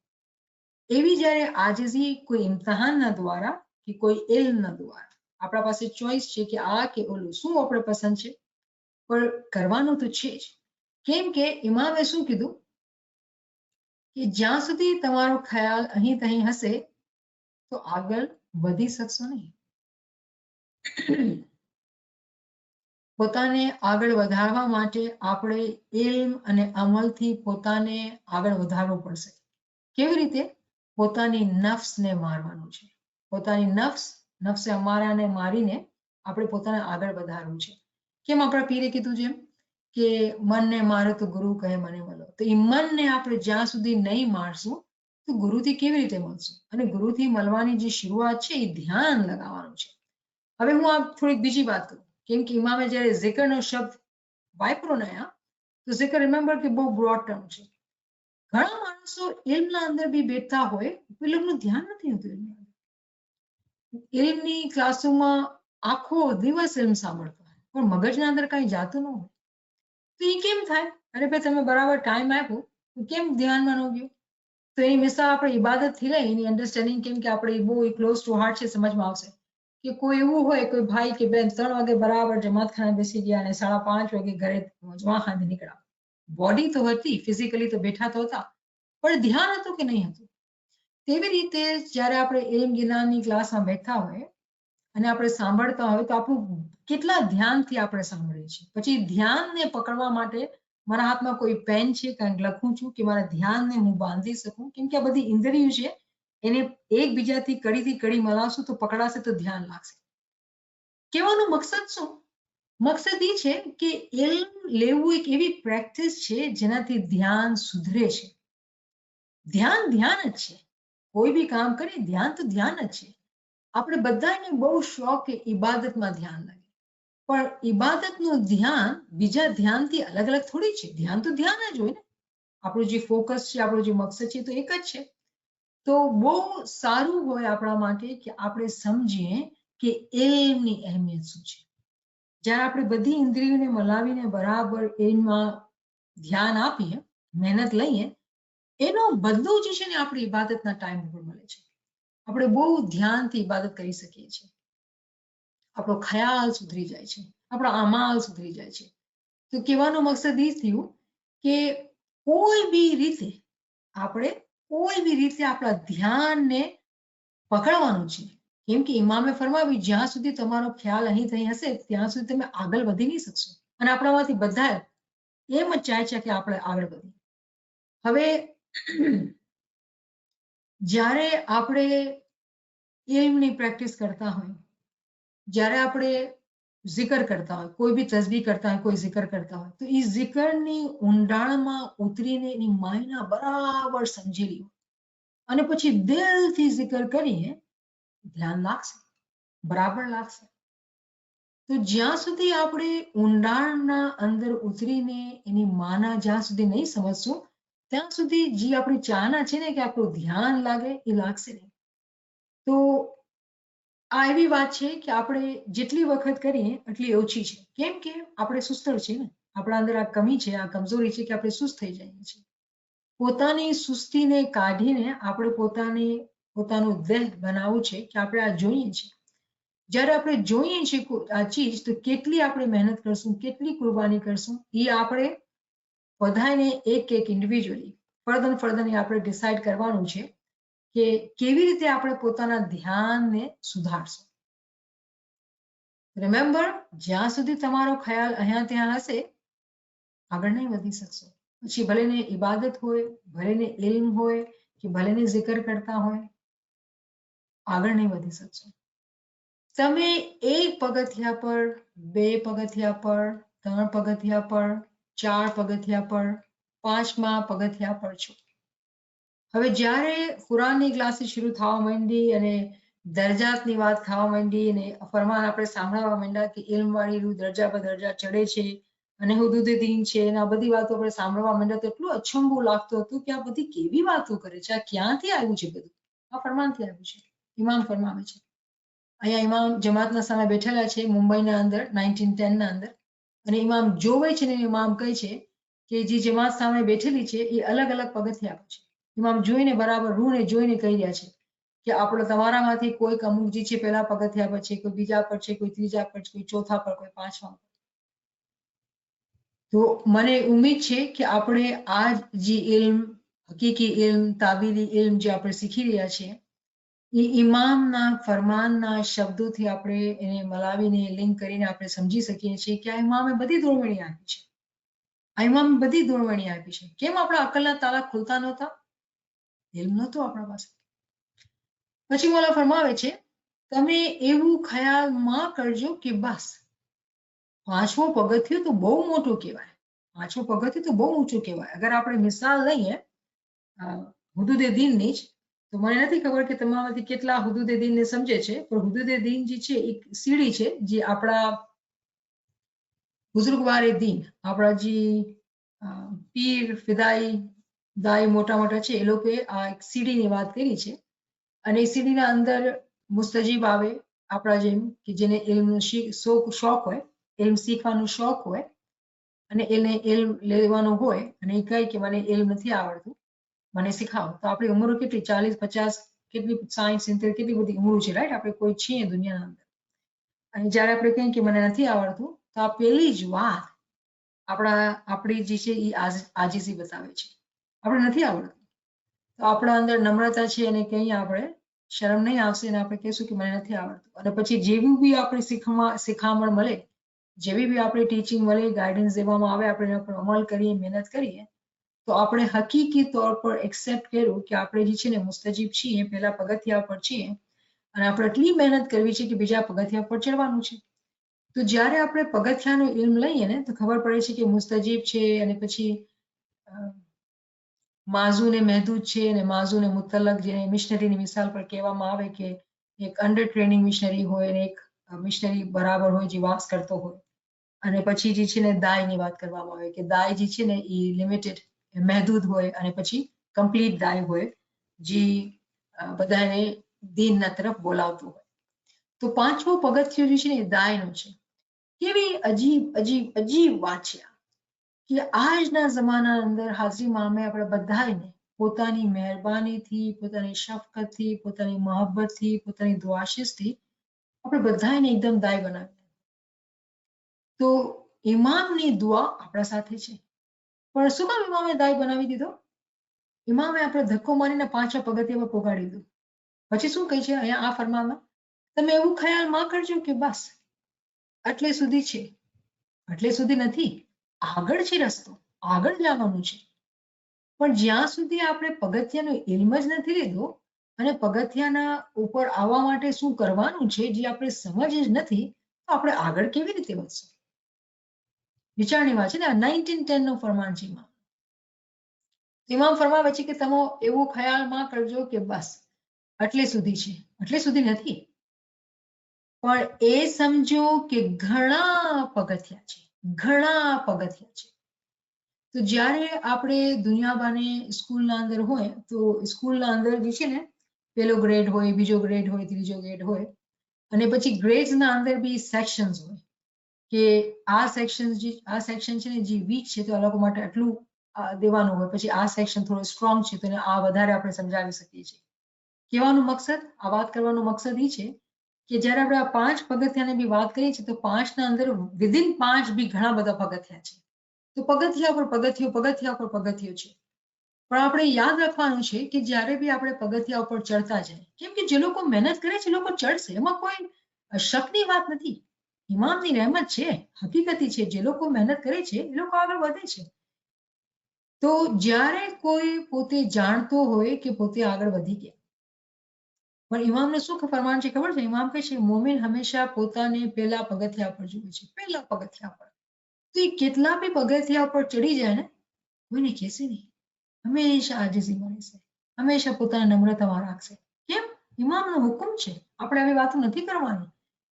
એવી જ્યારે આજીઝી કોઈ ઇમ્તિહાનના દ્વારા કે કોઈ ઇલ્મના દ્વારા, આપણા પાસે ચોઈસ છે કે આ કે ઓલું, શું આપણે પસંદ છે, પણ કરવાનું તો છે જ. કેમ કે ઇમામે શું કીધું કે જ્યાં સુધી તમારો ખ્યાલ અહીં તહીં હશે તો આગળ વધી શકશો નહીં. પોતાને આગળ વધારવા માટે આપણે ઇલ્મ અને અમલથી પોતાને આગળ વધારવું પડશે. કેવી રીતે? પોતાની નફ્સને મારવાનું છે. પોતાની નફ્સે અમારાને મારીને આપણે પોતાને આગળ વધારવું છે. કેમ આપણા પીરે કીધું જેમ કે મનને મારે તો ગુરુ કહે મને મળો. તો એ મનને આપણે જ્યાં સુધી નહીં મારશું તો ગુરુથી કેવી રીતે મળશું? અને ગુરુથી મળવાની જે શરૂઆત છે એ ધ્યાન લગાવવાનું છે. હવે હું આ થોડીક બીજી વાત કરું, કેમ કે ઇમામે જ્યારે ઝિકરનો શબ્દ વાપરો ને તો ઝિકર રિમેમ્બર કે બહુ બ્રોડ ટર્મ છે. ઘણા માણસો ઇલ્મના અંદર બી બેઠા હોય, એ લોકોનું ધ્યાન નથી હોતું. ઇલ્મની ક્લાસોમાં આખો દિવસ ઇલ્મ સાંભળતા હોય પણ મગજના અંદર કઈ જાતું ન હોય. તો એ કેમ થાય? અરે ભાઈ તમે બરાબર ટાઈમ આપ્યો તો કેમ ધ્યાનમાં ન ગયું? તો એની મિસાલ આપણે ઇબાદતથી લઈ એની અન્ડરસ્ટેન્ડિંગ, કેમ કે આપણે બહુ ક્લોઝ ટુ હાર્ટ છે, સમજમાં આવશે કે કોઈ એવું હોય, કોઈ ભાઈ કે બેન 3 વાગે બરાબર જમાતખાને બેસી ગયા અને 5:30 વાગે ઘરે જમાખાને નીકળ્યા. બોડી તો હતી, ફિઝિકલી તો બેઠા તો હતા, પણ ધ્યાન હતું કે નહીં હતું? તેવી રીતે જ્યારે આપણે ઇલ્મ જ્ઞાનની ક્લાસમાં બેઠા હોય અને આપણે સાંભળતા હોય તો આપણું કેટલા ધ્યાનથી આપણે સાંભળીએ છીએ. પછી ધ્યાનને પકડવા માટે મારા હાથમાં કોઈ પેન છે, કંઈક લખું છું કે મારા ધ્યાનને હું બાંધી શકું, કેમ કે આ બધી ઇન્દ્રિયો છે, એને એકબીજાથી કડીથી કડી મલાવશું તો પકડાશે તો ધ્યાન લાગશે. કહેવાનો મકસદ શું? મકસદ એ છે કે ઇલ્મ લેવું એક એવી પ્રેક્ટિસ છે જેનાથી ધ્યાન સુધરે છે. ધ્યાન ધ્યાન જ છે. કોઈ બી કામ કરીએ ધ્યાન તો ધ્યાન જ છે. આપણે બધાને બહુ શોખ કે ઇબાદતમાં ધ્યાન લાગે, પણ ઇબાદતનું ધ્યાન બીજા ધ્યાનથી અલગ અલગ થોડી છે. ધ્યાન તો ધ્યાન જ હોય ને. આપણું જે ફોકસ છે, આપણું જે મકસદ છે તો એક જ છે. તો બહુ સારું હોય આપણા માટે કે આપણે સમજીએ કે ઇલ્મની અહેમિયત શું છે. જ્યારે આપણે બધી ઇન્દ્રિયોને મલાવીને બરાબર એમાં ધ્યાન આપીએ, મહેનત લઈએ, એનો બદલો જે છે ને આપણી ઇબાદતના ટાઈમ ઉપર મળે છે. આપણે બહુ ધ્યાનથી ઇબાદત કરી શકીએ છીએ. આપણો ખ્યાલ સુધરી જાય છે, આપણો અમાલ સુધરી જાય છે. તો કહેવાનો મકસદ એ થયું કે કોઈ બી રીતે આપણા ધ્યાનને પકડવાનું છે. કેમ કે ઇમામે ફરમાવ્યું જ્યાં સુધી તમારો ખ્યાલ અહીં થઈ હશે ત્યાં સુધી તમે આગળ વધી નહીં શકશો. અને આપણામાંથી બધા એમ જ ચાહે છે કે આપણે આગળ વધીએ. હવે જ્યારે આપણે ઇલ્મની પ્રેક્ટિસ કરતા હોય, જ્યારે આપણે zikr કરતા હોય, કોઈ બી તસબીહ કરતા હોય, કોઈ zikr કરતા હોય, તો એ zikરની ઊંડાણમાં ઉતરીને એની માયના બરાબર સમજી લો અને પછી દિલથી zikr કરીએ, ધ્યાન લાગશે, બરાબર લાગશે. તો જ્યાં સુધી આપણે ઊંડાણના અંદર ઉતરીને એની માના જ્યાં સુધી નહીં સમજશું ત્યાં સુધી જે આપણી ચાહના છે ને કે આપણું ધ્યાન લાગે એ લાગશે નહીં. તો આ એવી વાત છે કે આપણે જેટલી વખત કરીએ એટલી ઓછી છે. કેમ કે આપણે સુસ્તર છે ને, આપણા અંદર આ કમી છે, આ કમજોરી છે કે આપણે સુસ્ત થઈ જઈએ છીએ. પોતાની સુસ્તીને કાઢીને આપણે પોતાનું દેહ બનાવવું છે કે આપણે આ જોઈએ છીએ. જ્યારે આપણે જોઈએ છીએ આ ચીજ તો કેટલી આપણે મહેનત કરશું, કેટલી કુરબાની કરશું, એ આપણે બધાને એક ઇન્ડિવિજ્યુઅલી ફર્દન આપણે ડિસાઇડ કરવાનું છે કે કેવી રીતે આપણે પોતાના ધ્યાનને સુધારશું. રિમેમ્બર, જ્યાં સુધી તમારો ખ્યાલ અહીંયા ત્યાં હશે આગળ નહીં વધી શકશો. પછી ભલેને ઇબાદત હોય, ભલેને ઇલ્મ હોય કે ભલેને zikr કરતા હોય, આગળ નહીં વધી શકશો. તમે એક પગથિયા પર, 2 પગથિયા પર, 3 પગથિયા પર, 4 પગથિયા પર, 5મા પગથિયા પર છો. હવે જ્યારે કુરાનની ક્લાસીસ શરૂ થવા માંડી અને દરજાતની વાત થવા માંડી અને ફરમાન આપણે સાંભળવા માંડ્યા કે ઇલ્મ વાળી દરજા પર દરજા ચડે છે અને હુદૂદ દીન છે અને આ બધી વાતો આપણે સાંભળવા માંડ્યા તો એટલું અચંબો લાગતું હતું કે આ બધી કેવી વાતો કરે છે, આ ક્યાંથી આવ્યું છે બધું? આ ફરમાનથી આવ્યું છે. ઇમામ ફરમાવે છે. અહીંયા ઇમામ જમાતના સામે બેઠેલા છે મુંબઈના અંદર 1910 ના અંદર અને ઇમામ જોવે છે ને ઇમામ કહે છે કે જે જમાત સામે બેઠેલી છે એ અલગ અલગ પગથિયા છે. ઇમામ જોઈને બરાબર રૂને જોઈને કહી રહ્યા છે કે આપણે તમારામાંથી કોઈક અમુક જે છે પહેલા પગથિયા પર છે, કોઈ બીજા પર છે, કોઈ ત્રીજા પર છે, કોઈ ચોથા પર, કોઈ 5મા પર. તો મને ઉમ્મીદ છે કે આપણે આ જે ઇલ્મ, હકીકી ઇલ્મ, તાબીલી ઇલ્મ જે આપણે શીખી રહ્યા છીએ એ ઇમામના ફરમાનના શબ્દોથી આપણે એને મલાવીને લિંક કરીને આપણે સમજી શકીએ છીએ કે આ ઇમામે બધી દોરવણી આપી છે. આ ઇમામે બધી દોરવણી આપી છે. કેમ આપણા અકલના તાળા ખુલતા નહોતા? ઇલ્મ નહોતો આપણા પાસે. પછી મોલા ફરમાવે છે તમે એવું ખ્યાલમાં કરજો કે બસ 5મો પગથિયું તો બહુ મોટું કહેવાય. 5મો પગથિયું તો બહુ ઊંચું કહેવાય. અગર આપણે મિસાલ લઈએ હુદૂદે દીનની જ, તો મને નથી ખબર કે તમારામાંથી કેટલા હુદૂદે દીનને સમજે છે, પણ હુદૂદે દીન જે છે એક સીડી છે જે આપણા બુઝુર્ગવારે દીન, આપણા જે પીર, ફિદાઈ, દાઈ મોટા મોટા છે એ લોકોએ આ એક સીડીની વાત કરી છે અને એ સીડીના અંદર મુસ્તજીબ આવે આપણા જેમ કે જેને ઇલ્મનો શોખ હોય, ઇલ્મ શીખવાનો શોખ હોય અને એને ઇલ્મ લેવાનો હોય અને એ કહે કે મને ઇલ્મ નથી આવડતું, મને શીખાવો. તો આપણી ઉંમરો કેટલી 40, 50, કેટલી 60, 70, કેટલી બધી ઉંમરો છે, રાઈટ? આપણે કોઈ છીએ દુનિયાના અંદર અને જ્યારે આપણે કહીએ કે મને નથી આવડતું તો આ પહેલી જ વાત આપણી જે છે એ આજીઝી બતાવે છે. આપણે નથી આવડતું તો આપણા અંદર નમ્રતા છે અને કંઈ આપણે શરમ નહીં આવશે અને આપણે કહીશું કે મને નથી આવડતું. અને પછી જેવું બી આપણે શિખામણ મળે, જેવી બી આપણે ટીચિંગ મળે, ગાઈડન્સ દેવામાં આવે, આપણે એના પર અમલ કરીએ, મહેનત કરીએ તો આપણે હકીકી તौर પર એક્સેપ્ટ કર્યું કે આપણે જે છે ને મુસ્તજીબ છીએ, પહેલા પગથિયા પર છીએ અને આપણે એટલી મહેનત કરવી છે કે બીજા પગથિયા પર ચડવાનું છે. તો જ્યારે આપણે પગથિયાનો ઇલ્મ લઈએ ને તો ખબર પડે છે કે મુસ્તજીબ છે અને પછી માઝૂને મહેદૂદ છે અને માઝૂને મુતલક, જેને મિશનરીની મિસાલ પર કહેવામાં આવે કે એક અંડર ટ્રેનિંગ મિશનરી હોય અને એક મિશનરી બરાબર હોય જે વાસ કરતો હોય અને પછી જે છે ને દાયની વાત કરવામાં આવે કે દાય જે છે ને એ લિમિટેડ, મહેદૂદ હોય અને પછી કમ્પ્લીટ દાય હોય જે બધાને દીનના તરફ બોલાવતું હોય. તો 5મો પગથિયું જે છે ને એ દાયનો છે. કેવી અજીબ વાત છે કે આજના જમાના અંદર હાજરી મામે આપણે બધાને પોતાની મહેરબાનીથી, પોતાની શફકતથી, પોતાની મહોબ્બતથી, પોતાની દુઆશીશથી આપણે બધાને એકદમ દાય બનાવીએ. તો ઇમામની દુઆ આપણા સાથે છે. પણ શું કામ ઇમામે દાય બનાવી દીધો? ઇમામે આપણે ધક્કો મારીને 5 પગથિયા પર પોગાડી દીધું. પછી શું કહે છે અહીંયા આ ફરમાનમાં? તમે એવું ખ્યાલ માં કરજો કે બસ આટલે સુધી છે, આટલે સુધી નથી, આગળ છે રસ્તો, આગળ જવાનું છે. પણ જ્યાં સુધી આપણે પગથિયાનો ઇલ્મ જ નથી લીધો અને પગથિયાના ઉપર આવવા માટે શું કરવાનું છે જે આપણે સમજ જ નથી, તો આપણે આગળ કેવી રીતે વધશું? વિચારની વાત છે ને. 1910 નું ફરમાન છે ઇમામ. ઇમામ ફરમાવે છે કે તમે એવો ખ્યાલમાં કરજો કે બસ આટલે સુધી છે, આટલે સુધી નથી, પણ એ સમજો કે ઘણા પગથિયા છે, ઘણા પગથિયા છે. તો જ્યારે આપણે દુનિયાબાને સ્કૂલના અંદર હોય તો સ્કૂલના અંદર જે છે ને પહેલો ગ્રેડ હોય, બીજો ગ્રેડ હોય, ત્રીજો ગ્રેડ હોય, અને પછી ગ્રેડ્સના અંદર બી સેક્શન્સ હોય કે આ સેક્શન છે ને જે વીક છે તો આ લોકો માટે આટલું દેવાનું હોય, પછી આ સેક્શન થોડો સ્ટ્રોંગ છે તો આ વધારે આપણે સમજાવી શકીએ છીએ. કહેવાનો મકસદ, આ વાત કરવાનો મકસદ એ છે કે જ્યારે આપણે આ 5 પગથિયાની બી વાત કરીએ છીએ તો 5ના અંદર વિધિન 5 બી ઘણા બધા પગથિયા છે. તો પગથિયા પર પગથિયું, પગથિયા પર પગથિયું છે. પણ આપણે યાદ રાખવાનું છે કે જ્યારે બી આપણે પગથિયા ઉપર ચડતા જાય, કેમ કે જે લોકો મહેનત કરે છે એ લોકો ચડશે, એમાં કોઈ શકની વાત નથી. ઇમામની રહેમત છે, હકીકતી છે. જે લોકો મહેનત કરે છે એ લોકો આગળ વધે છે. તો જ્યારે કોઈ પોતે જાણતો હોય કે પોતે આગળ વધી ગયા, પણ ઇમામને શું ફરમાન છે ખબર છે? ઇમામ કહે છે મોમિન હંમેશા પોતાને પહેલા પગથિયા પર જુએ છે, પહેલા પગથિયા પર. તો એ કેટલા બી પગથિયા પર ચડી જાય ને, કોઈને કહેશે નહીં, હંમેશા આજીજીમાં રહેશે, હંમેશા પોતાના નમ્રતામાં રાખશે. કેમ? ઇમામનો હુકમ છે, આપણે આવી વાતો નથી કરવાની.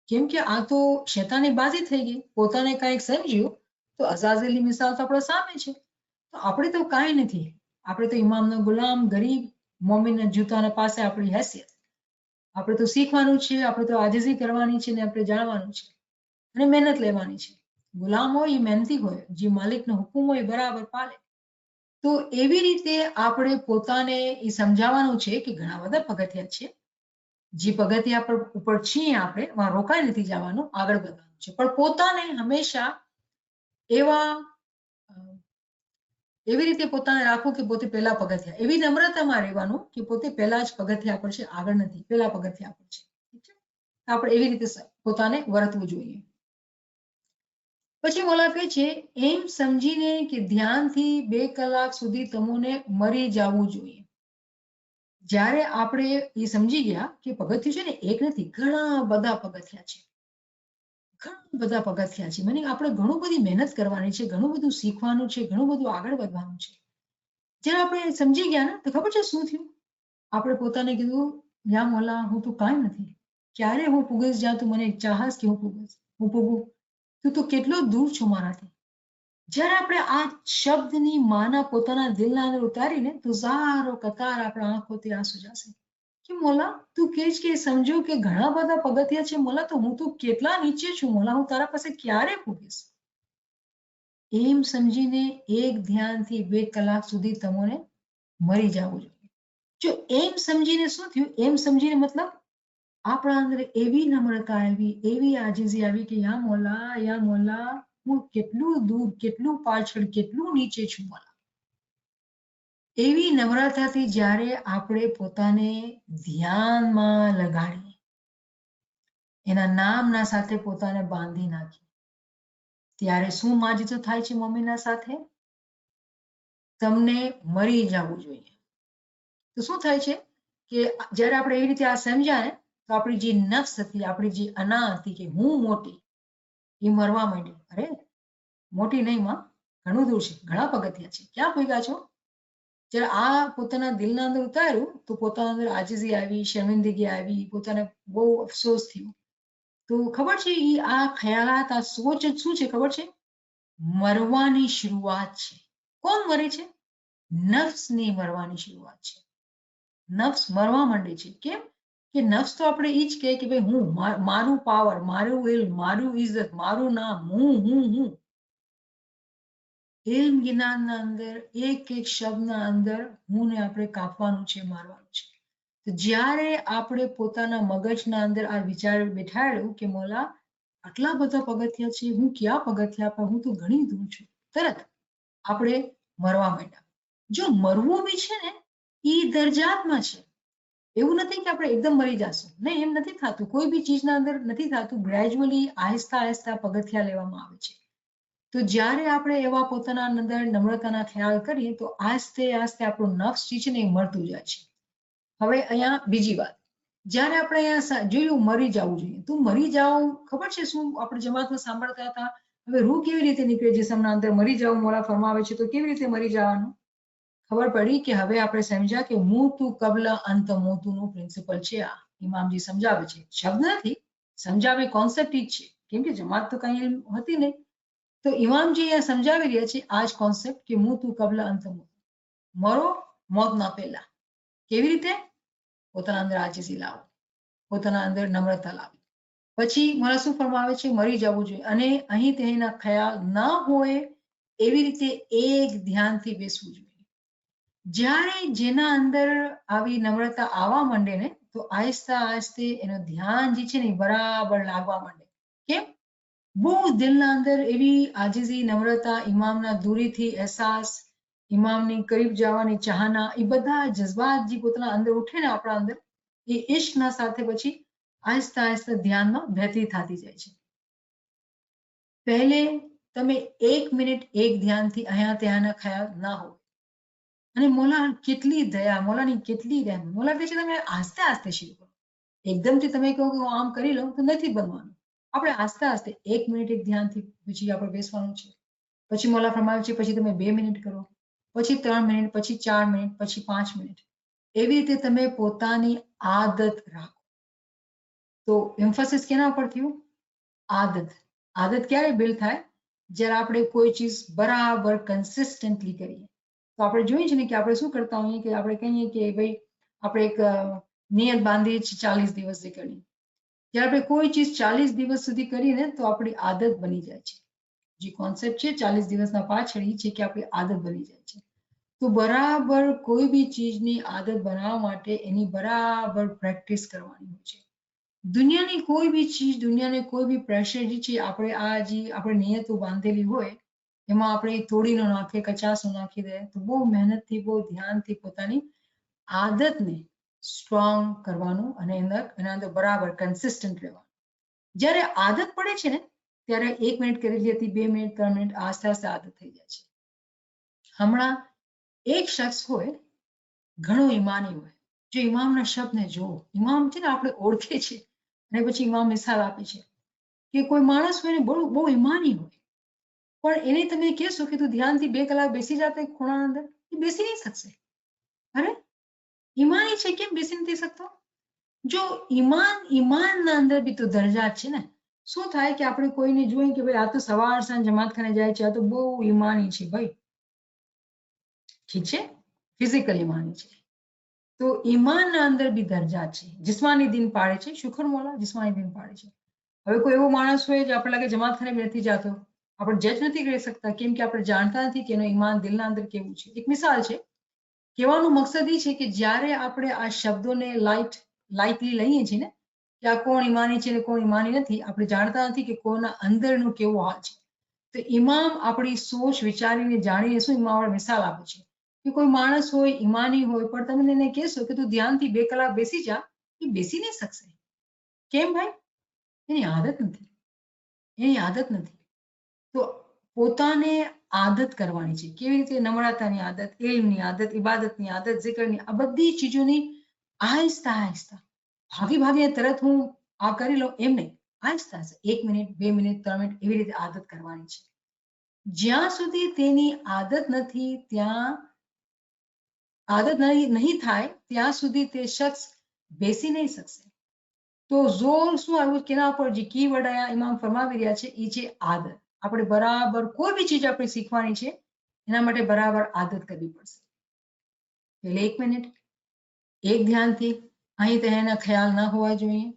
કેમ કે આ તો શેતાની બાજી થઈ ગઈ. પોતાને કાંઈક સમજ્યું તો અઝાઝીલની મિસાલ તો આપણા સામે છે. તો આપણે તો કાંઈ નથી, આપણે તો ઇમામનો ગુલામ, ગરીબ મોમિનના જૂતાના પાસે આપણી હેસિયત. આપણે તો શીખવાનું છે, આપણે તો આજીજી કરવાની છે ને આપણે જાણવાનું છે અને મહેનત લેવાની છે. ગુલામ હોય એ મહેનતી હોય, જે માલિકનો હુકમ હોય એ બરાબર પાલે. તો એવી રીતે આપણે પોતાને એ સમજાવવાનું છે કે ઘણા બધા પગથિયા છે, જે પગથિયા પર ઉપર છીએ આપણે એમાં રોકાઈ નથી જવાનું, આગળ વધવાનું છે. પણ પોતાને હંમેશા એવી રીતે પોતાને રાખવું કે પોતે પહેલા પગથિયા, એવી નમ્રતામાં રહેવાનું કે પોતે પહેલા જ પગથિયા પર છે, આગળ નથી, પહેલા પગથિયા પર છે. ઠીક છે? આપણે એવી રીતે પોતાને વર્તવું જોઈએ. પછી મોલા કહે છે એમ સમજીને કે ધ્યાનથી 2 કલાક સુધી તમને મરી જવું જોઈએ. જ્યારે આપણે એ સમજી ગયા કે પગથિયું છે ને એક નથી, ઘણા બધા પગથિયા છે, ઘણા બધા પગથિયા છે. મને આપણે ઘણું બધી મહેનત કરવાની છે, ઘણું બધું શીખવાનું છે, ઘણું બધું આગળ વધવાનું છે. જ્યારે આપણે સમજી ગયા ને તો ખબર છે શું થયું? આપણે પોતાને કીધું યા મોલા હું તો કાંઈ નથી, ક્યારે હું પુગીશ જ્યાં તું મને ચાહસ કે હું પુગું, તું તો કેટલો દૂર છો મારાથી. જ્યારે આપણે આ શબ્દની માના પોતાના દિલના અંદર ઉતારીને તો ઝારો કતાર આપણા આંખોથી આંસુ જશે કે મોલા તું કે સમજો કે ઘણા બધા પગથિયા છે મોલા, તો હું તો કેટલા નીચે છું મોલા, હું તારા પાસે ક્યારે પૂગીશ? એમ સમજીને એક ધ્યાનથી 2 કલાક સુધી તમને મરી જવું જોઈએ. જો એમ સમજીને શું થયું? એમ સમજીને મતલબ આપણા અંદર એવી નમ્રતા આવી, એવી આજીજી આવી કે યા મોલા હું કેટલું દૂર, કેટલું પાછળ, કેટલું નીચે છું મોલા. એવી નમ્રતાથી જ્યારે આપણે પોતાને ધ્યાનમાં લગાડીએ, એના નામના સાથે પોતાને બાંધી નાખીએ, ત્યારે શું માજીદો થાય છે મમ્મીના સાથે? તમને મરી જવું જોઈએ. તો શું થાય છે કે જ્યારે આપણે એવી રીતે આ સમજ્યા ને તો આપણી જે નફ્સ હતી, આપણી જે અના હતી કે હું મોટી, એ મરવા માંડી. અરે મોટી નહીં માં, ઘણું દૂર છે, ઘણા પગથિયા છે, ક્યાં પૂગ્યા છો? જ્યારે આ પોતાના દિલના અંદર ઉતાર્યું તો પોતાના અંદર આજીજી આવી, શર્મિંદગી આવી, પોતાને બહુ અફસોસ થયો. તો ખબર છે એ આ ખ્યાલાત, આ સોચ જ શું છે ખબર છે? મરવાની શરૂઆત છે. કોણ મરે છે? નફ્સની મરવાની શરૂઆત છે. નફ્સ મરવા માંડે છે. કેમ? કે નફ્સ તો આપણે એ જ કહે કે ભાઈ હું, મારું પાવર, મારું ઇલ્મ, મારું ઇજ્જત, મારું નામ, હું. ઇલ્મ જ્ઞાનના અંદર એક એક શબ્દના અંદર હું ને આપણે કાપવાનું છે, મારવાનું છે. તો જ્યારે આપણે પોતાના મગજના અંદર આ વિચાર બેઠાડ્યું કે મોલા આટલા બધા પગથિયા છે, હું ક્યાં પગથિયા પર, હું તો ઘણી દૂર છું, તરત આપણે મરવા માંડ્યા. જો મરવું બી છે ને એ દરજાતમાં છે. એવું નથી કે આપણે એકદમ મરી જશું, નહીં, એમ નથી થતું. કોઈ બી ચીજના અંદર નથી થતું. ગ્રેજ્યુઅલી આહિસ્તા આહિસ્તા પગથિયા લેવામાં આવે છે. તો જ્યારે આપણે એવા પોતાના અંદર નમ્રતાના ખ્યાલ કરીએ તો આસ્તે આસ્તે આપણું નફ્સ જે છે ને એ મળતું જાય છે. હવે અહીંયા બીજી વાત, જ્યારે આપણે અહીંયા જોયું મરી જવું જોઈએ, તો મરી જાવ ખબર છે શું આપણે જમાતમાં સાંભળતા હતા? હવે રૂહ કેવી રીતે નીકળે જિસ્મના અંદર? મરી જવું મોલા ફરમાવે છે, તો કેવી રીતે મરી જવાનું? ખબર પડી કે હવે આપણે સમજ્યા કે મૂતુ કબલ અંત મોતુનું પ્રિન્સિપલ છે. આ ઇમામજી સમજાવે છે, શબ્દ નથી, સમજાવે કોન્સેપ્ટ જ છે. કેમ કે જમાત તો કઈ હતી નહીં. તો ઇમામજી અહીંયા સમજાવી રહ્યા છે આ જ કોન્સેપ્ટ કે મૂતુ કબલ અંત મોતુ, મરો મોતના પહેલા. કેવી રીતે? પોતાના અંદર આજીજી લાવો, પોતાના અંદર નમ્રતા લાવી. પછી મારા શું ફરમાવે છે? મરી જવું જોઈએ અને અહીં તેના ખ્યાલ ના હોય એવી રીતે એક ધ્યાનથી બેસવું જોઈએ. જ્યારે જેના અંદર આવી નમ્રતા આવવા માંડે ને તો આહિસ્તા આહિસ્તે એનું ધ્યાન જે છે ને બરાબર લાગવા માંડે. કેમ? બહુ દિલના અંદર એવી આજીજી, નમ્રતા, ઇમામના દૂરીથી અહેસાસ, ઇમામની કરીબ જવાની ચાહના, એ બધા જજ્બાત જે પોતાના અંદર ઉઠે ને આપણા અંદર, એ ઇશ્કના સાથે પછી આહિસ્તા આહિસ્તા ધ્યાનમાં વહેતી થતી જાય છે. પહેલે તમે 1 મિનિટ એક ધ્યાનથી અહીંયા ત્યાંના ખ્યાલ ના હોય. અને મોલા કેટલી દયા, મોલાની કેટલી રહેમ. મોલા કહે છે તમે આસ્તે આસ્તે શરૂ કરો. એકદમથી તમે કહો કે હું આમ કરી લઉં તો નથી બનવાનું. આપણે આસ્તે આસ્તે 1 મિનિટ એક ધ્યાનથી પછી આપણે બેસવાનું છે. પછી મોલા ફરમાવે છે પછી તમે 2 મિનિટ કરો, પછી 3 મિનિટ, પછી 4 મિનિટ, પછી 5 મિનિટ. એવી રીતે તમે પોતાની આદત રાખો. તો એમ્ફાસિસ કેના ઉપર થયું? આદત. આદત ક્યારે બિલ્ડ થાય? જ્યારે આપણે કોઈ ચીજ બરાબર કન્સિસ્ટન્ટલી કરીએ. તો આપણે જોઈએ છે ને કે આપણે શું કરતા હોઈએ કે આપણે કહીએ કે ભાઈ આપણે એક નિયત બાંધીએ છીએ 40 દિવસથી કરવી. જ્યારે આપણે કોઈ ચીજ 40 દિવસ સુધી કરીએ ને તો આપણી આદત બની જાય છે. જે કોન્સેપ્ટ છે 40 દિવસના પાછળ એ છે કે આપણી આદત બની જાય છે. તો બરાબર કોઈ બી ચીજની આદત બનાવવા માટે એની બરાબર પ્રેક્ટિસ કરવાની હોય છે. દુનિયાની કોઈ બી ચીજ, દુનિયાને કોઈ બી પ્રેશર જે છે આપણે આ જે આપણે નિયતો બાંધેલી હોય એમાં આપણે તોડી ન નાખીએ, કચાસ ન નાખી દે, તો બહુ મહેનતથી, બહુ ધ્યાનથી પોતાની આદતને સ્ટ્રોંગ કરવાનું અને એના અંદર બરાબર કન્સિસ્ટન્ટ રહેવાનું. જ્યારે આદત પડે છે ને ત્યારે 1 મિનિટ કરેલી હતી, 2 મિનિટ, 3 મિનિટ, આસ્તે આસ્તે આદત થઈ જાય છે. હમણાં એક શખ્સ હોય, ઘણો ઈમાની હોય, જો ઇમામના શબ્દને જો ઇમામ છે ને આપણે ઓળખે છે અને પછી ઇમામ મિસાલ આપે છે કે કોઈ માણસ હોય ને બહુ ઈમાની હોય, પણ એને તમે કહેશો કે તું ધ્યાનથી 2 કલાક બેસી જાતે ખૂણાના અંદર, એ બેસી નહીં શકશે. અરે ઈમાની છે, કેમ બેસી નથી શકતો? જો ઈમાનના અંદર બી તો દરજા છે ને. શું થાય કે આપણે કોઈને જોઈએ કે ભાઈ આ તો સવાર સાંજ જમાતખાને જાય છે, આ તો બહુ ઈમાની છે ભાઈ, ઠીક છે, ફિઝિકલ ઈમાની છે. તો ઈમાનના અંદર બી દરજા છે. જિસ્માની દિન પાડે છે, શુક્ર મોલા જિસ્માની દિન પાડે છે. હવે કોઈ એવો માણસ હોય જે આપણે લાગે જમાતખાને બી નથી જાતો, આપણે જજ નથી કરી શકતા કેમ કે આપણે જાણતા નથી કે એનો ઈમાન દિલના અંદર કેવું છે. એક મિસાલ છે, કહેવાનો મકસદ એ છે કે જ્યારે આપણે આ શબ્દોને લાઇટલી લઈએ છીએ ને કે આ કોણ ઈમાની છે ને કોણ ઈમાની નથી, આપણે જાણતા નથી કે કોના અંદરનું કેવો હાલ છે. તો ઇમામ આપણી સોચ વિચારીને જાણીને શું ઇમામ મિસાલ આપે છે કે કોઈ માણસ હોય, ઈમાની હોય, પણ તમે એને કહેશો કે તું ધ્યાનથી 2 કલાક બેસી જા, એ બેસી નહીં શકશે. કેમ ભાઈ? એની આદત નથી, એની આદત નથી. તો પોતાને આદત કરવાની છે. કેવી રીતે? નમ્રતાની આદત, ઇલ્મની આદત, ઇબાદતની આદત, zikરની, આ બધી ચીજોની આહિસ્તા આહિસ્તા, ભાગી ભાગીને તરત હું આ કરી લઉં એમ નહીં, આહિસ્તા આહિસ્તા 1 મિનિટ, 2 મિનિટ, 3 મિનિટ એવી રીતે આદત કરવાની છે. જ્યાં સુધી તેની આદત નથી, ત્યાં આદત નહીં થાય ત્યાં સુધી તે શખ્સ બેસી નહીં શકશે. તો જોર શું આવ્યું કેના પર? જે કીવર્ડ આયા ઇમામ ફરમાવી રહ્યા છે એ છે આદત. આપણે બરાબર કોઈ બી ચીજ આપણે શીખવાની છે એના માટે બરાબર આદત કરવી પડશે. એટલે 1 મિનિટ એક ધ્યાનથી, અહીં તેના ખ્યાલ ના હોવા જોઈએ.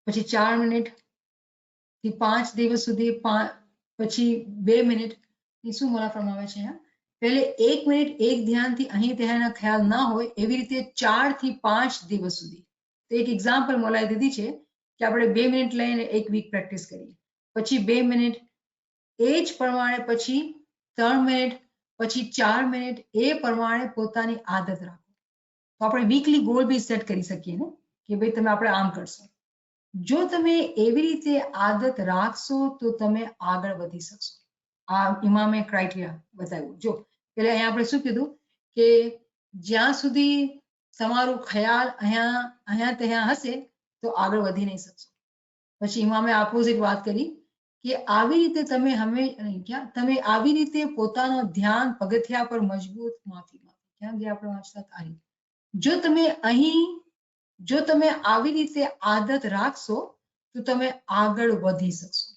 પછી 4 મિનિટ થી 5 દિવસ સુધી, પછી 2 મિનિટ, એ શું મોલા ફરમાવે છે અહીંયા? પહેલે 1 મિનિટ એક ધ્યાનથી અહીં ત્યાંના ખ્યાલ ના હોય એવી રીતે 4 થી 5 દિવસ સુધી. તો એક એક્ઝામ્પલ મોલાએ દીધી છે કે આપણે 2 મિનિટ લઈને એક વીક પ્રેક્ટિસ કરીએ, પછી 2 મિનિટ, એ જ પ્રમાણે પછી 3 મિનિટ, પછી 4 મિનિટ, એ પ્રમાણે પોતાની આદત રાખો. તો આપણે વીકલી ગોલ બી સેટ કરી શકીએ ને કે ભાઈ તમે આપણે આમ કરશો. જો તમે એવી રીતે આદત રાખશો તો તમે આગળ વધી શકશો. આ ઇમામે ક્રાઇટેરિયા બતાવ્યું. જો એટલે અહીંયા આપણે શું કીધું કે જ્યાં સુધી તમારું ખ્યાલ અહીંયા ત્યાં હશે તો આગળ વધી નહીં શકશો. પછી ઇમામે ઓપોઝિટ વાત કરી કે આવી રીતે તમે આવી રીતે પોતાનું ધ્યાન પગથિયા પર મજબૂત ક્યાં ગયા આપણે વાંચતા તારીખ. જો તમે આવી રીતે આદત રાખશો તો તમે આગળ વધી શકશો.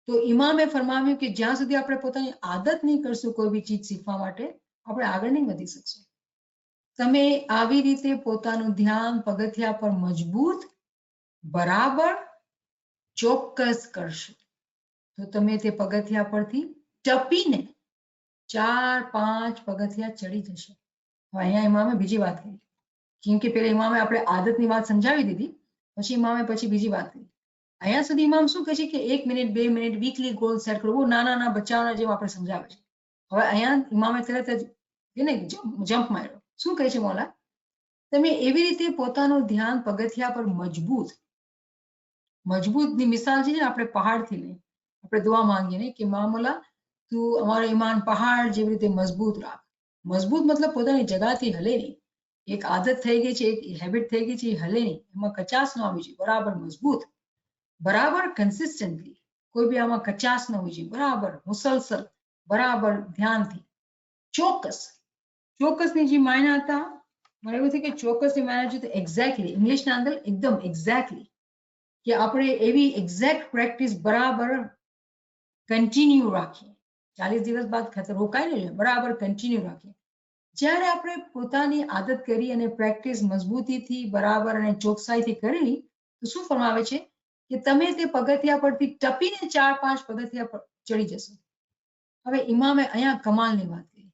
તો ઇમામે ફરમાવ્યું કે જ્યાં સુધી આપણે પોતાની આદત નહીં કરશું કોઈ બી ચીજ શીખવા માટે આપણે આગળ નહીં વધી શકશું. તમે આવી રીતે પોતાનું ધ્યાન પગથિયા પર મજબૂત, બરાબર, ચોક્કસ કરશો તો તમે તે પગથિયા પરથી ટપીને 4-5 પગથિયા ચડી જશો. હવે અહીંયા ઇમામે બીજી વાત કરી, કેમ કે પેલા ઇમામે આપણે આદતની વાત સમજાવી દીધી, પછી ઇમામે પછી બીજી વાત કરી. અહીંયા સુધી ઇમામ શું કહે છે કે 1 minute 2 minute weekly goal set કરવો, નાના બચ્ચાઓના જેમ આપણે સમજાવે છે. હવે અહીંયા ઇમામે તરત જ જમ્પ માર્યો. શું કહે છે મોલા? તમે એવી રીતે પોતાનું ધ્યાન પગથિયા પર મજબૂતની મિસાલ છે ને આપણે પહાડથી લઈએ, આપણે દુઆ માંગીએ ને કે મોલા તું અમારો ઈમાન પહાડ જેવી રીતે મજબૂત રાખ. મજબૂત મતલબ પોતાની જગાથી હલે નહીં. એક આદત થઈ ગઈ છે, એક હેબિટ થઈ ગઈ છે, એ હલે નહીં, એમાં કચાસ ન આવવી જોઈએ, બરાબર મજબૂત, બરાબર કન્સિસ્ટન્ટલી, કોઈ બી આમાં કચાસ ન હોવી જોઈએ, બરાબર મુસલસલ, બરાબર ધ્યાનથી, ચોક્કસની જે માયના હતા મને એવું થયું કે ચોક્કસની માયના છે તો એક્ઝેક્ટલી, ઇંગ્લિશના અંદર એકદમ એક્ઝેક્ટલી, કે આપણે એવી એક્ઝેક્ટ પ્રેક્ટિસ બરાબર કન્ટિન્યુ રાખીએ. 40 દિવસ બાદ રોકાઈ નહીં, બરાબર કન્ટિન્યુ રાખીએ. જ્યારે આપણે પોતાની આદત કરી અને પ્રેક્ટિસ મજબૂતીથી બરાબર અને ચોકસાઈથી કરી તો શું ફરમાવે છે કે તમે તે પગથિયા પરથી ટપીને 4-5 પગથિયા પર ચડી જશો. હવે ઇમામે અહીંયા કમાલની વાત કરી.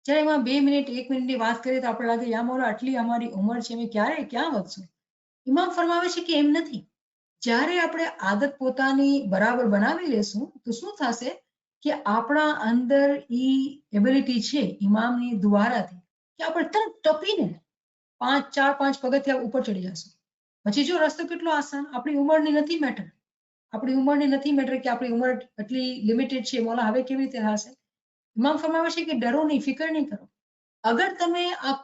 જ્યારે એમાં 2 મિનિટ 1 મિનિટની વાત કરીએ તો આપણે લાગે યા મોલા આટલી અમારી ઉંમર છે, અમે ક્યાં વધશું? ઇમામ ફરમાવે છે કે એમ નથી. જ્યારે આપણે આદત પોતાની બરાબર બનાવી લેશું તો શું થશે કે આપણા અંદર ઈ એબિલિટી છે ઇમામની દ્વારાથી કે આપણે તરત ટપીને 4-5 પગથિયા ઉપર ચડી જશું. પછી જો રસ્તો કેટલો આસાન, આપણી ઉંમરની નથી મેટર, કે આપણી ઉંમર એટલી લિમિટેડ છે, મોલા હવે કેવી રીતે થશે? ઇમામ ફરમાવે છે કે ડરો નહીં, ફિકર નહીં કરો. અગર તમે આ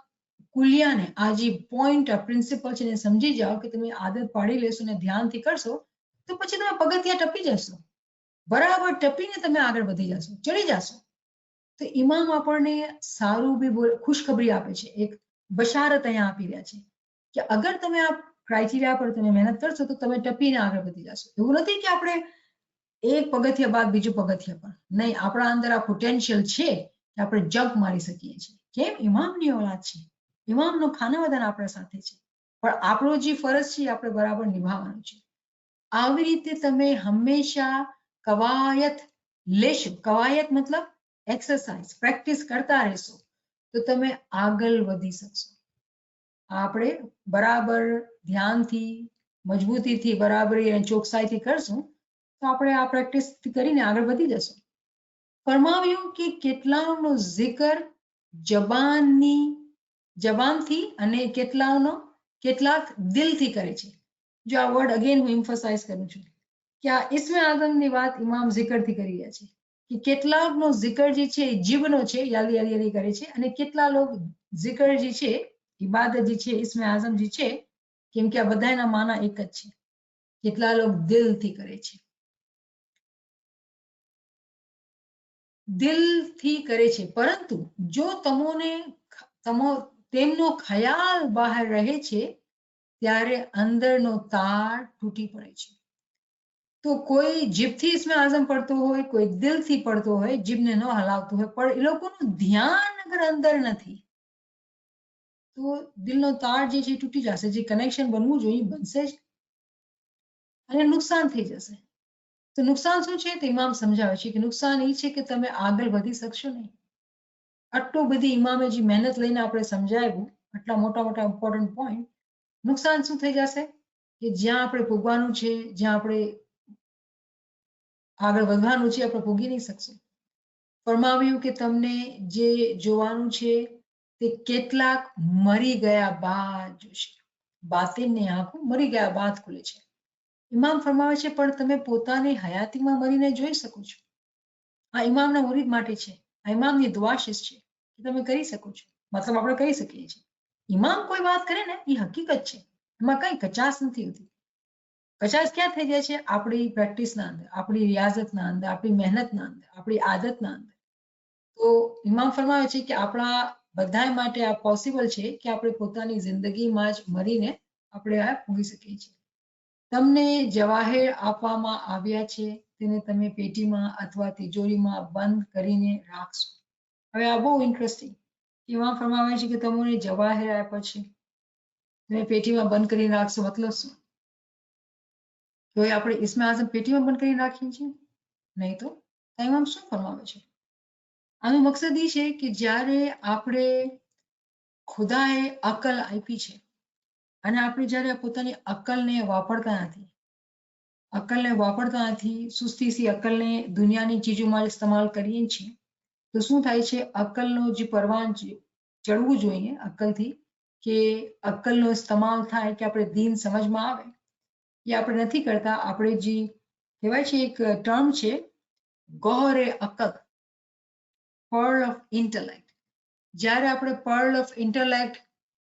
કુલિયાને, આ જે પોઈન્ટ, આ પ્રિન્સિપલ છે એને સમજી જાઓ કે તમે આદત પાડી લેશો ને ધ્યાનથી કરશો તો પછી તમે પગથિયા ટપી જશો, બરાબર ટપીને તમે આગળ વધી જશો, ચડી જશો. તો ઇમામ આપણને સારું બી ખુશખબરી આપે છે, એક બશારત અહીંયા આપી રહ્યા છે કે અગર તમે આ ક્રાઇટેરિયા પર તમે મહેનત કરશો તો તમે ટપીને આગળ વધી જશો. એવું નથી કે આપણે એક પગથિયા બાદ બીજું પગથિયા પર નહીં, આપણા અંદર આ પોટેન્શિયલ છે કે આપણે જમ્પ મારી શકીએ છીએ. કેમ? ઇમામની ઓલાદ છે, ઇમામનો ખાનાવદાન આપણા સાથે છે, પણ આપણો જે ફરજ છે આપણે બરાબર નિભાવવાનું છે. આવી રીતે તમે હંમેશા કવાયત લેશો, કવાયત મતલબ એક્સરસાઇઝ, પ્રેક્ટિસ કરતા રહેશો તો તમે આગળ વધી શકશો. આપણે બરાબર ધ્યાનથી, મજબૂતીથી, બરાબરી અને ચોકસાઈથી કરશું તો આપણે આ પ્રેક્ટિસ કરીને આગળ વધી જશું. ફરમાવ્યું કે કેટલાકનો જિકર જબાનથી અને કેટલાક દિલથી કરે છે. જો આ વર્ડ અગેન હું એમ્ફસાઇઝ કરું છું કે આ ઇસ્મે આઝમની વાત ઇમામ જિકરથી કરી રહ્યા છે કે કેટલાકનો જિકર જે છે એ જીભનો છે, યાલી કરે છે, અને કેટલા લોકો જિકર જે છે, ઇબાદત જે છે, ઇસ્મે આઝમ જે છે, કેમ કે આ બધાના માના એક જ છે, કેટલા લોકો દિલથી કરે છે, પરંતુ જો તેમનો ખ્યાલ બહાર રહે છે ત્યારે અંદરનો તાર તૂટી પડે છે. તો કોઈ જીભથી ઇસ્મે આઝમ પડતો હોય, કોઈ દિલથી પડતો હોય, જીભને ન હલાવતું હોય, પણ એ લોકોનું ધ્યાન અગર અંદર નથી તો દિલનો તાર જે છે તૂટી જશે, જે કનેક્શન બનવું જોઈએ બનશે જ અને નુકસાન થઈ જશે. તો નુકસાન શું છે તો ઇમામ સમજાવે છે કે નુકસાન એ છે કે તમે આગળ વધી શકશો નહીં. આટલું બધી ઇમામે જે મહેનત લઈને આપણે સમજાવ્યું, આટલા મોટા મોટા ઇમ્પોર્ટન્ટ પોઈન્ટ, નુકસાન શું થઈ જશે કે જ્યાં આપણે ભોગવાનું છે, જ્યાં આપણે આગળ વધવાનું છે, આપણે ભોગી નહીં શકશું. ફરમાવ્યું કે તમને જે જોવાનું છે તે કેટલાક મરી ગયા બાદ જોશે. બાતિનની આંખો મરી ગયા બાદ ખુલે છે. ઇમામ ફરમાવે છે પણ તમે પોતાની હયાતીમાં મરીને જોઈ શકો છો. આ ઇમામના મુરીદ માટે છે, આ ઇમામની દુઆશિષ છે કે તમે કરી શકો છો. મતલબ આપણે કહી શકીએ છીએ ઇમામ કોઈ વાત કરે ને એ હકીકત છે, એમાં કઈ કચાશ નથી હોતી. કચાશ ક્યાં થઈ જાય છે? આપણી પ્રેક્ટિસના અંદર, આપણી રિયાઝતના અંદર, આપણી મહેનતના અંદર, આપણી આદતના અંદર. તો ઇમામ ફરમાવે છે કે આપણા બધા માટે આ પોસિબલ છે કે આપણે પોતાની જિંદગીમાં જ મરીને આપણે આ ભોગી શકીએ છીએ. તમને જવાહેર આપવામાં આવ્યા છે તેને તમે પેટીમાં અથવા તિજોરીમાં બંધ કરીને રાખશો. હવે આ બહુ ઇન્ટરેસ્ટિંગ. ઇમામ ફરમાવે છે કે તમને જવાહેર આપ્યા છે, તમે પેટીમાં બંધ કરીને રાખશો. મતલબ શું? તો આપણે ઇસ્મે આઝમ પેટીમાં બંધ કરીને રાખીએ છીએ? નહીં તો ઇમામ શું ફરમાવે છે? આનો મકસદ એ છે કે જ્યારે આપણે ખુદાએ અકલ આપી છે અને આપણે જ્યારે પોતાની અકલને વાપરતા નથી, સુસ્તીથી અકલને દુનિયાની ચીજોમાં ઇસ્તેમાલ કરીએ છીએ, તો શું થાય છે? અકલનો જે પરવાન ચડવું જોઈએ અકલથી, કે અકલનો ઇસ્તેમાલ થાય કે આપણે દીન સમજમાં આવે, એ આપણે નથી કરતા. આપણે જે કહેવાય છે એક ટર્મ છે ગોહરે અકલ, પર્લ ઓફ ઇન્ટેલેક્ટ. જ્યારે આપણે પર્લ ઓફ ઇન્ટેલેક્ટ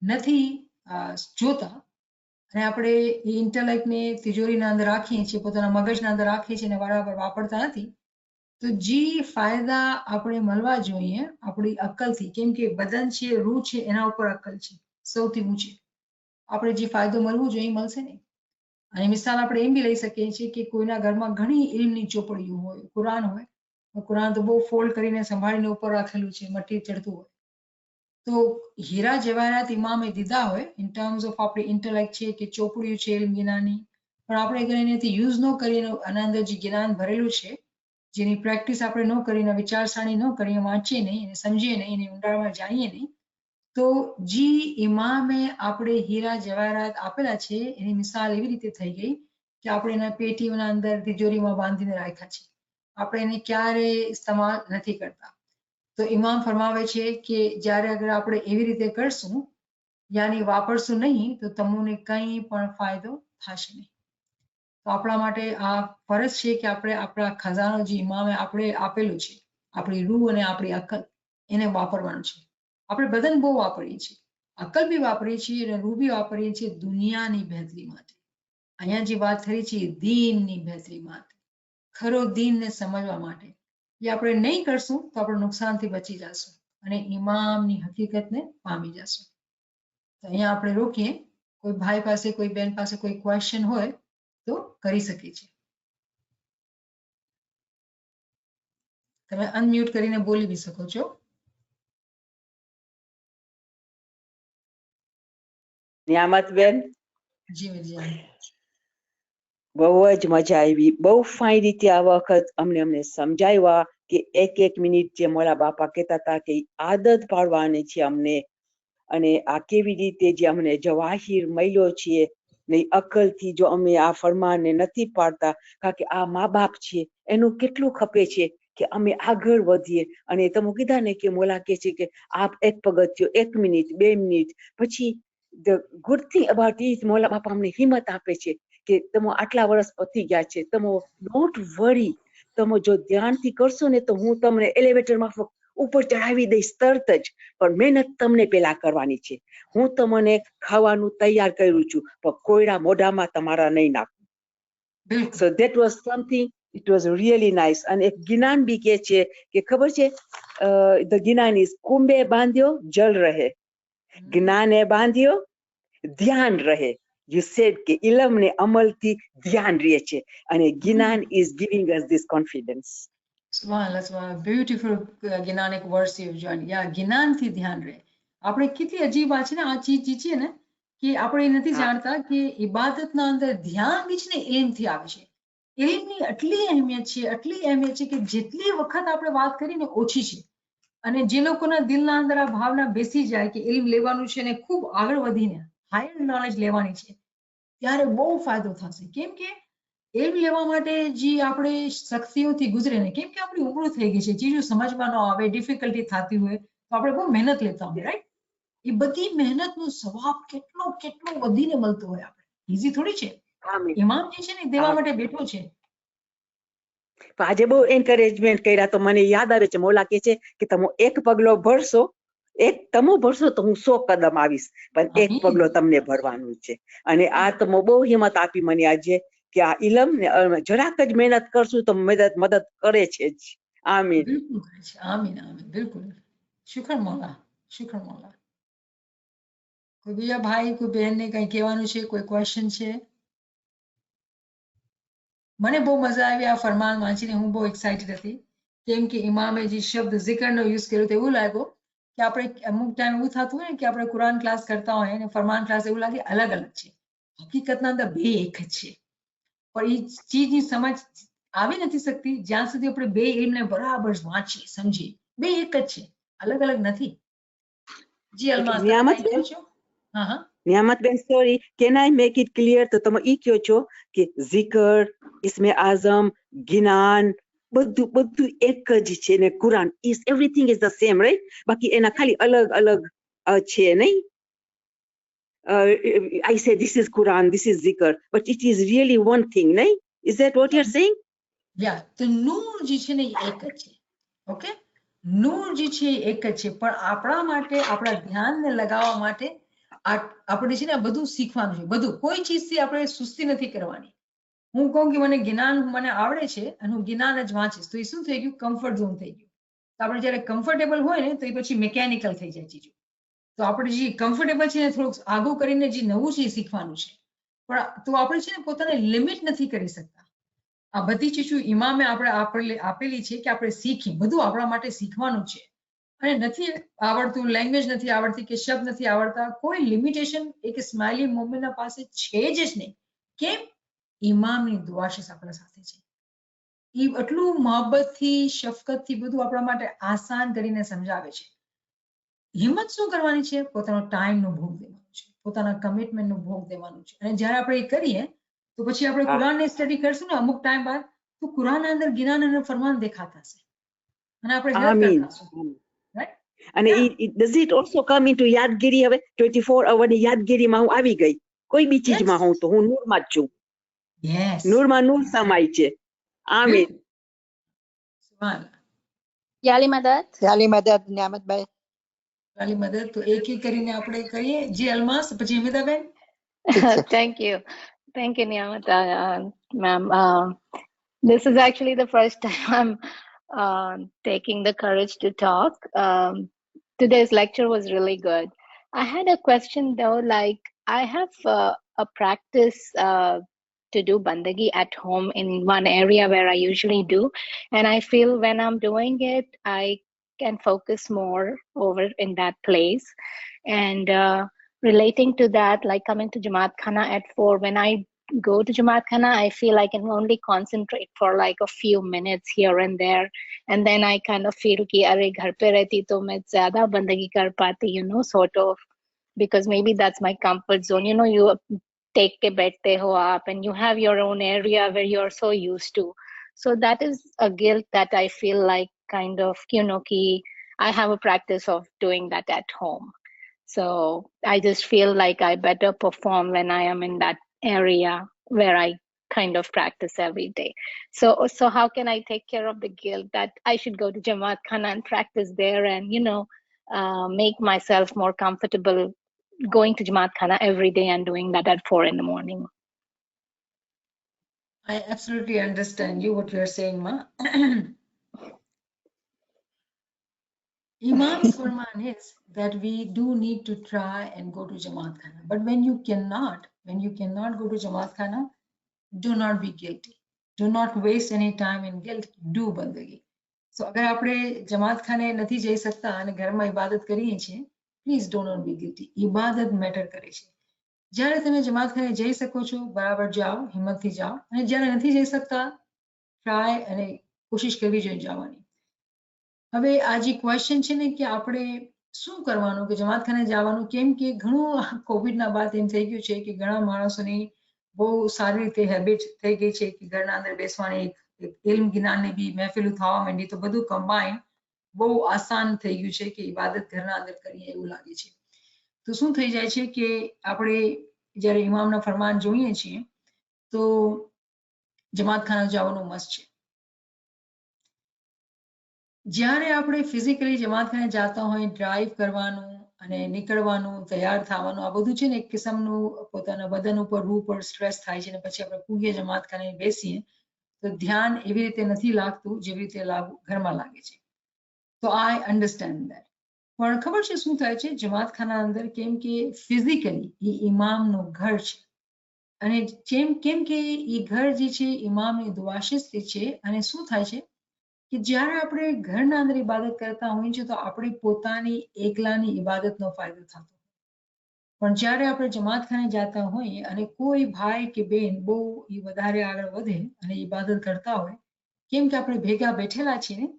નથી જોતા અને આપણે એ ઇન્ટેલેક્ટને તિજોરીના અંદર રાખીએ છીએ, પોતાના મગજના અંદર રાખીએ છીએ અને બરાબર વાપરતા નથી, તો જે ફાયદા આપણે મળવા જોઈએ આપણી અક્કલથી, કેમ કે બદન છે, રૂહ છે, એના ઉપર અક્કલ છે સૌથી ઊંચી. આપણે જે ફાયદો મળવો જોઈએ એ મળશે નહીં. અને મિસાલ આપણે એમ બી લઈ શકીએ છીએ કે કોઈના ઘરમાં ઘણી ઇલ્મની ચોપડીઓ હોય, કુરાન હોય, કુરાન તો બહુ ફોલ્ડ કરીને સંભાળીને ઉપર રાખેલું છે, મટી ચડતું હોય, તો હીરા જવાહરાત ઇમામે દીધા હોય ઇન ટર્મ્સ ઓફ આપણી ઇન્ટેલેક્ટ છે કે ચોપડીઓ છે ઇલ્મિનાની, પણ આપણે અગર એનાથી યુઝ ન કરીને આના અંદર જે જ્ઞાન ભરેલું છે, જેની પ્રેક્ટિસ આપણે ન કરીને, વિચારસરણી ન કરીએ, વાંચીએ નહીં, એને સમજીએ નહીં, એને ઊંડાણમાં જાણીએ નહીં, તો જે ઇમામે આપણે હીરા જવાહરાત આપેલા છે એની મિસાલ એવી રીતે થઈ ગઈ કે આપણે એના પેટીઓના અંદર તિજોરીમાં બાંધીને રાખ્યા છે, આપણે એને ક્યારેય ઇસ્તેમાલ નથી કરતા. તો ઇમામ ફરમાવે છે કે જ્યારે અગર આપણે એવી રીતે કરશું, યાની વાપરશું નહીં, તો તમને કંઈ પણ ફાયદો થશે નહીં. તો આપણા માટે આ ફરજ છે કે આપણે આપણા ખજાનો જે ઇમામે આપણે આપેલું છે, આપણી રૂહ અને આપણી અકલ, એને વાપરવાનું છે. આપણે બદન બહુ વાપરીએ છીએ, અકલ બી વાપરીએ છીએ અને રૂહ બી વાપરીએ છીએ દુનિયાની બહેતરી માટે. અહીંયા જે વાત થઈ છે દીનની બહેતરી માટે, ખરો દીનને સમજવા માટે. એ આપણે નહીં કરશું તો આપણે નુકસાનથી બચી જશું અને ઇમામની હકીકતને પામી જશું. તો અહીંયા આપણે રોકીએ. કોઈ ભાઈ પાસે, કોઈ બેન પાસે કોઈ ક્વેશ્ચન હોય તો કરી શકીએ છીએ. તમે અનમ્યુટ કરીને બોલી બી શકો છો. નિયામતબેન, જી જી, બહુ જ મજા આવી. બહુ ફાઇન રીતે આ વખત અમને સમજાવ્યા કે એક મિનિટ જે મોલા બાપા કહેતા હતા કે આદત પાડવાની છે અમને, અને આ કેવી રીતે જે અમને જવાહીર મળ્યો છે ને અકલથી જો અમે આ ફરમાનને નથી પાડતા, કારણ કે આ મા બાપ છે એનું કેટલું ખપે છે કે અમે આગળ વધીએ. અને તમે કીધા ને કે મોલા કહે છે કે આપ એક પગથિયો 1 મિનિટ 2 મિનિટ, પછી the good thing about it, મોલા બાપા અમને હિંમત આપે છે કે તમે આટલા વર્ષ પતી ગયા છે, તમે ડોન્ટ વરી, તમે જો ધ્યાનથી કરશો ને તો હું તમને એલિવેટરમાં ઉપર ચડાવી દઈશ તરત જ, પણ મહેનત તમને પેલા કરવાની છે. હું તમને ખાવાનું તૈયાર કર્યું છું, પણ કોયડા મોઢામાં તમારા નહીં નાખું. બિલકુલ. So that was something, it was really nice. અને એક જ્ઞાન બી કે છે કે ખબર છે, the જ્ઞાન is કુંભે બાંધ્યો જલ રહે, જ્ઞાને બાંધ્યો ધ્યાન રહે. You said કે ઇલમ ને અમલથી ધ્યાન રહે છે, અને જ્ઞાન is giving us this confidence. સુભાનઅલ્લાહ, સુભાનઅલ્લાહ, બ્યુટીફુલ જ્ઞાનિક વર્ડ્સ યુ જોઈન. યા જ્ઞાનથી ધ્યાન રહે. આપણે કેટલી અજીબ વાત છે ને આ ચીજ છે ને, કે આપણે એ નથી જાણતા કે ઇબાદતના અંદર ધ્યાન બી છે ને એમથી આવે છે. ઇલ્મની આટલી અહેમિયત છે કે જેટલી વખત આપણે વાત કરીને ઓછી છે. અને જે લોકોના દિલના અંદર આ ભાવના બેસી જાય કે ઇલ્મ લેવાનું છે ને ખૂબ આગળ વધીને હાયર નોલેજ લેવાની છે, ત્યારે બહુ ફાયદો થશે. કેમ કે ઇલ્મ લેવા માટે જે આપણે શક્તિઓથી ગુજરે ને, કેમ કે આપણી ઉંમર થઈ ગઈ છે, ચીજો સમજમાં ન આવે, ડિફિકલ્ટી થતી હોય તો આપણે બહુ મહેનત લેતા હોય, રાઈટ? એ બધી મહેનતનો સવાબ કેટલો વધીને મળતો હોય આપણે. ઈઝી થોડી છે. આમીન. ઇમામ જે છે ને દેવા માટે બેઠો છે. તો આજે બહુ એન્કરેજમેન્ટ કર્યા તો મને યાદ આવે છે, મોલા કે છે કે તમે એક પગલો ભરશો, તમે ભરશો તો હું 100 કદમ આવીશ, પણ એક આમીન. પગલો તમને ભરવાનું છે. અને આ તમે બહુ હિંમત આપી મને આજે કે આ ઇલમ ને જરાક જ મહેનત કરશું તો મદદ કરે છે જ. આમીન. બિલકુલ કરે છે. આમીન. બિલકુલ. શુક્ર મોલા. કોઈ બીજા ભાઈ, કોઈ બહેનને કંઈ કહેવાનું છે, કોઈ ક્વેશ્ચન છે? મને બહુ મજા આવી આ ફરમાન વાંચીને, હું બહુ એક્સાઇટેડ હતી. કેમ કે ઇમામે જે શબ્દ ઝિકરનો યુઝ કર્યો તો એવું લાગ્યો કે આપણે અમુક ટાઈમ એવું થતું હોય ને કે આપણે કુરાન ક્લાસ કરતા હોય અને ફરમાન ક્લાસ એવું લાગે અલગ છે. હકીકતના અંદર બે એક જ છે. પણ એ ચીજની સમજ આવી નથી શકતી જ્યાં સુધી આપણે બે ઇલ્મને બરાબર વાંચીએ, સમજીએ. બે એક જ છે, અલગ નથી. જી અલમાસ, તમે કંઈ કહો છો? હા. નિયામતબેન, sorry, can I make it clear? તો તમે ઈ કહો છો કે ઝિકર, ઇસ્મે આઝમ, જ્ઞાન બધું એક જ છે ને Quran is everything is the same, right? બાકી એના ખાલી અલગ છે, નહીં? I say this is Quran, this is zikr, but it is really one thing, નહીં? Is that what you're saying? યા, તો નૂર જે છે ને એ એક જ છે. ઓકે, નૂર જે છે એ એક જ છે, પણ આપણા માટે, આપણા ધ્યાનને લગાવવા માટે આપણે છે ને આ બધું શીખવાનું છે. બધું, કોઈ ચીજથી આપણે સુસ્તી નથી કરવાની. હું કહું કે મને જ્ઞાન મને આવડે છે અને હું જ્ઞાન જ વાંચીશ, તો એ શું થઈ ગયું? કમ્ફર્ટ ઝોન થઈ ગયું. તો આપણે જ્યારે કમ્ફર્ટેબલ હોય ને તો એ પછી મિકેનિકલ થઈ જાય ચીજો. તો આપણે જે કમ્ફર્ટેબલ છે ને થોડુંક આગું કરીને જે નવું છે એ શીખવાનું છે. પણ તો આપણે છે ને પોતાને લિમિટ નથી કરી શકતા. આ બધી ચીજો ઇમામે આપણે આપેલી છે કે આપણે શીખી, બધું આપણા માટે શીખવાનું છે. અને નથી આવડતું, લેંગ્વેજ નથી આવડતી કે શબ્દ નથી આવડતા, કોઈ લિમિટેશન એક સ્માઇલી મોમેન્ટના પાસે છે જ નહીં. કેમ? ઇમામની દુઆ છે આપણા સાથે છે. એ એટલું મોહબ્બતથી, શફકતથી બધું આપણા માટે આસાન કરીને સમજાવે છે. હિંમત શું કરવાની છે? પોતાનો ટાઈમનો ભોગ દેવાનો છે, પોતાના કમિટમેન્ટનો ભોગ દેવાનું છે. અને જ્યારે આપણે એ કરીએ તો પછી આપણે કુરાનની સ્ટડી કરશું ને અમુક ટાઈમ બાદ, તો કુરાનના અંદર જ્ઞાન અને ફરમાન દેખાતા હશે અને આપણે હેલ્પ આમીન. કરતા હશું, રાઈટ? અને does it also come into યાદગીરી? હવે 24 અવરની યાદગીરીમાં હું આવી ગઈ. કોઈ બી ચીજમાં હું તો હું નૂરમાં જ છું. યસ, નૂરમાં નૂર સમાય છે. આમીન. સુભાનઅલ્લાહ. યાલી મદદ નિયામતભાઈ. વાલી મદદ તો એક એક કરીને આપણે કરીએ. જી અલમાસ, પછી Amitaben. Thank you, Niyamata, ma'am. This is actually the first time I'm taking the courage to talk. Today's lecture was really good. I had a question though, like I have a practice to do bandagi at home in one area where I usually do, and I feel when I'm doing it, I can focus more over in that place. And relating to that, like coming to Jamaat Khana at 4, when I go to Jamaat Khana, I feel I can only concentrate for like a few minutes here and there, and then I kind of feel ki are ghar pe rehti to main zyada bandagi kar pati, sort of, because maybe that's my comfort zone. You take ke baitte ho aap and you have your own area where you're so used to. So that is a guilt that I feel like kind of, ki I have a practice of doing that at home. So I just feel like I better perform when I am in that area where I kind of practice every day. So how can I take care of the guilt that I should go to Jamaat Khana and practice there and, make myself more comfortable going to Jamaat Khana every day and doing that at 4 in the morning? I absolutely understand you, what you're saying, Ma. Imam's Farman is that we do need to try and go to Jamaat Khana. But when you cannot go to Jamaat Khana, do not be guilty. Do not waste any time in guilt. Do bandagi. So agar આપણે જમાત ખાને નથી જઈ શકતા અને ઘરમાં ઇબાદત કરીએ છીએ, please do not be guilty. ઇબાદત મેટર કરે છે. જ્યારે તમે જમાતખાને જઈ શકો છો બરાબર જાઓ, હિંમતથી જાઓ, અને જ્યારે નથી જઈ શકતા ટ્રાય અને કોશિશ કરવી જોઈએ જવાની. હવે આ જે ક્વેશ્ચન છે ને કે આપણે શું કરવાનું કે જમાતખાને જવાનું, કેમ કે ઘણું કોવિડના બાદ એમ થઈ ગયું છે કે ઘણા માણસોની બહુ સારી રીતે હેબિટ થઈ ગઈ છે કે ઘરના અંદર બેસવાની, એક ઇલ્મ જ્ઞાનની બી મહેફિલો થવા માંડી, તો બધું કમ્બાઈન બહુ આસાન થઈ ગયું છે કે ઇબાદત ઘરના અંદર કરીએ એવું લાગે છે. તો શું થઈ જાય છે કે આપણે જ્યારે ઇમામના ફરમાન જોઈએ છીએ તો જમાતખાના જવાનું મસ્ત છે. જ્યારે આપણે ફિઝિકલી જમાતખાને જતા હોય, ડ્રાઈવ કરવાનું અને નીકળવાનું, તૈયાર થવાનું, આ બધું છે ને એક કિસ્મનું પોતાના બદન ઉપર, રૂહ પર સ્ટ્રેસ થાય છે, અને પછી આપણે પૂગીએ જમાતખાને બેસીએ તો ધ્યાન એવી રીતે નથી લાગતું જેવી રીતે ઘરમાં લાગે છે. તો આઈ અન્ડરસ્ટેન્ડ ધેટ. પણ ખબર છે શું થાય છે જમાતખાના અંદર, કેમ કે ફિઝિકલી એ ઇમામનું ઘર છે, અને કેમ કે એ ઘર જે છે ઇમામની દુઆશિસ છે, અને શું થાય છે કે જ્યારે આપણે ઘરના અંદર ઇબાદત કરતા હોઈએ છીએ તો આપણે પોતાની એકલાની ઇબાદતનો ફાયદો થતો, પણ જ્યારે આપણે જમાતખાને જતા હોઈએ અને કોઈ ભાઈ કે બેન બહુ વધારે આગળ વધે અને ઇબાદત કરતા હોય, કેમ કે આપણે ભેગા બેઠેલા છીએ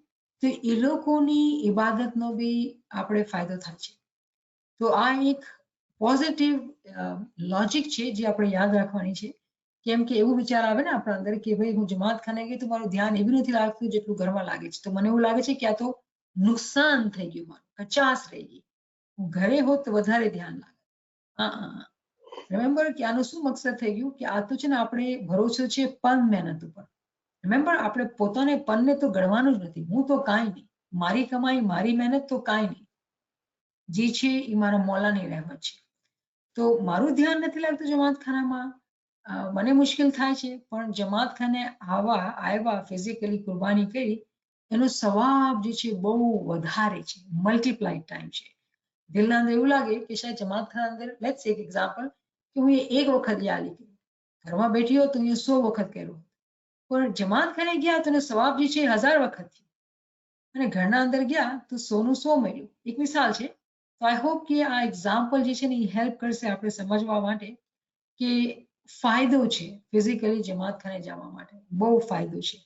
તો એ લોકોની ઇબાદતનો બી આપણે ફાયદો થાય છે. તો આ એક પોઝિટિવ લોજિક છે જે આપણે યાદ રાખવાની છે. કેમ કે એવું વિચાર આવે ને આપણા અંદર કે ભાઈ હું જમાતખાને ગઈ તો મારું ધ્યાન એવું નથી લાગતું જેટલું ઘરમાં લાગે છે, તો મને એવું લાગે છે કે આ તો નુકસાન થઈ ગયું, મારું કચાસ રહી ગઈ, હું ઘરે હોત તો વધારે ધ્યાન લાગે. રિમેમ્બર કે આનું શું મકસદ થઈ ગયું કે આ તો છે ને આપણે ભરોસો છે પન મહેનત ઉપર. રિમેમ્બર આપણે પોતાને પનને તો ગણવાનું જ નથી, હું તો કાંઈ નહીં, મારી કમાઈ, મારી મહેનત તો કાંઈ નહીં, જે છે એ મારા મોલાની રહેમત છે. તો મારું ધ્યાન નથી લાગતું જમાતખાનામાં, મને મુશ્કેલ થાય છે, પણ જમાતખાને આવ્યા ફિઝિકલી કુરબાની કરી, એનો સવાબ જે છે બહુ વધારે છે, મલ્ટીપ્લાઇડ ટાઈમ છે. દિલના અંદર એવું લાગે કે શાયદ જમાતખાના અંદર, લેટ્સ એક એક્ઝામ્પલ કે હું એક વખત યાલી કરી, ઘરમાં બેઠી હોત તો હું 100 વખત કર્યું, પણ જમાતખાને ગયા તો એનો સવાબ જે છે 1000 વખત થયું, અને ઘરના અંદર ગયા તો 100 નું 100 મળ્યું. એક મિસાલ છે. તો આઈ હોપ કે આ એક્ઝામ્પલ જે છે ને એ હેલ્પ કરશે આપણે સમજવા માટે કે ફાયદો છે ફિઝિકલી જમાતખાને જવા માટે, બહુ ફાયદો છે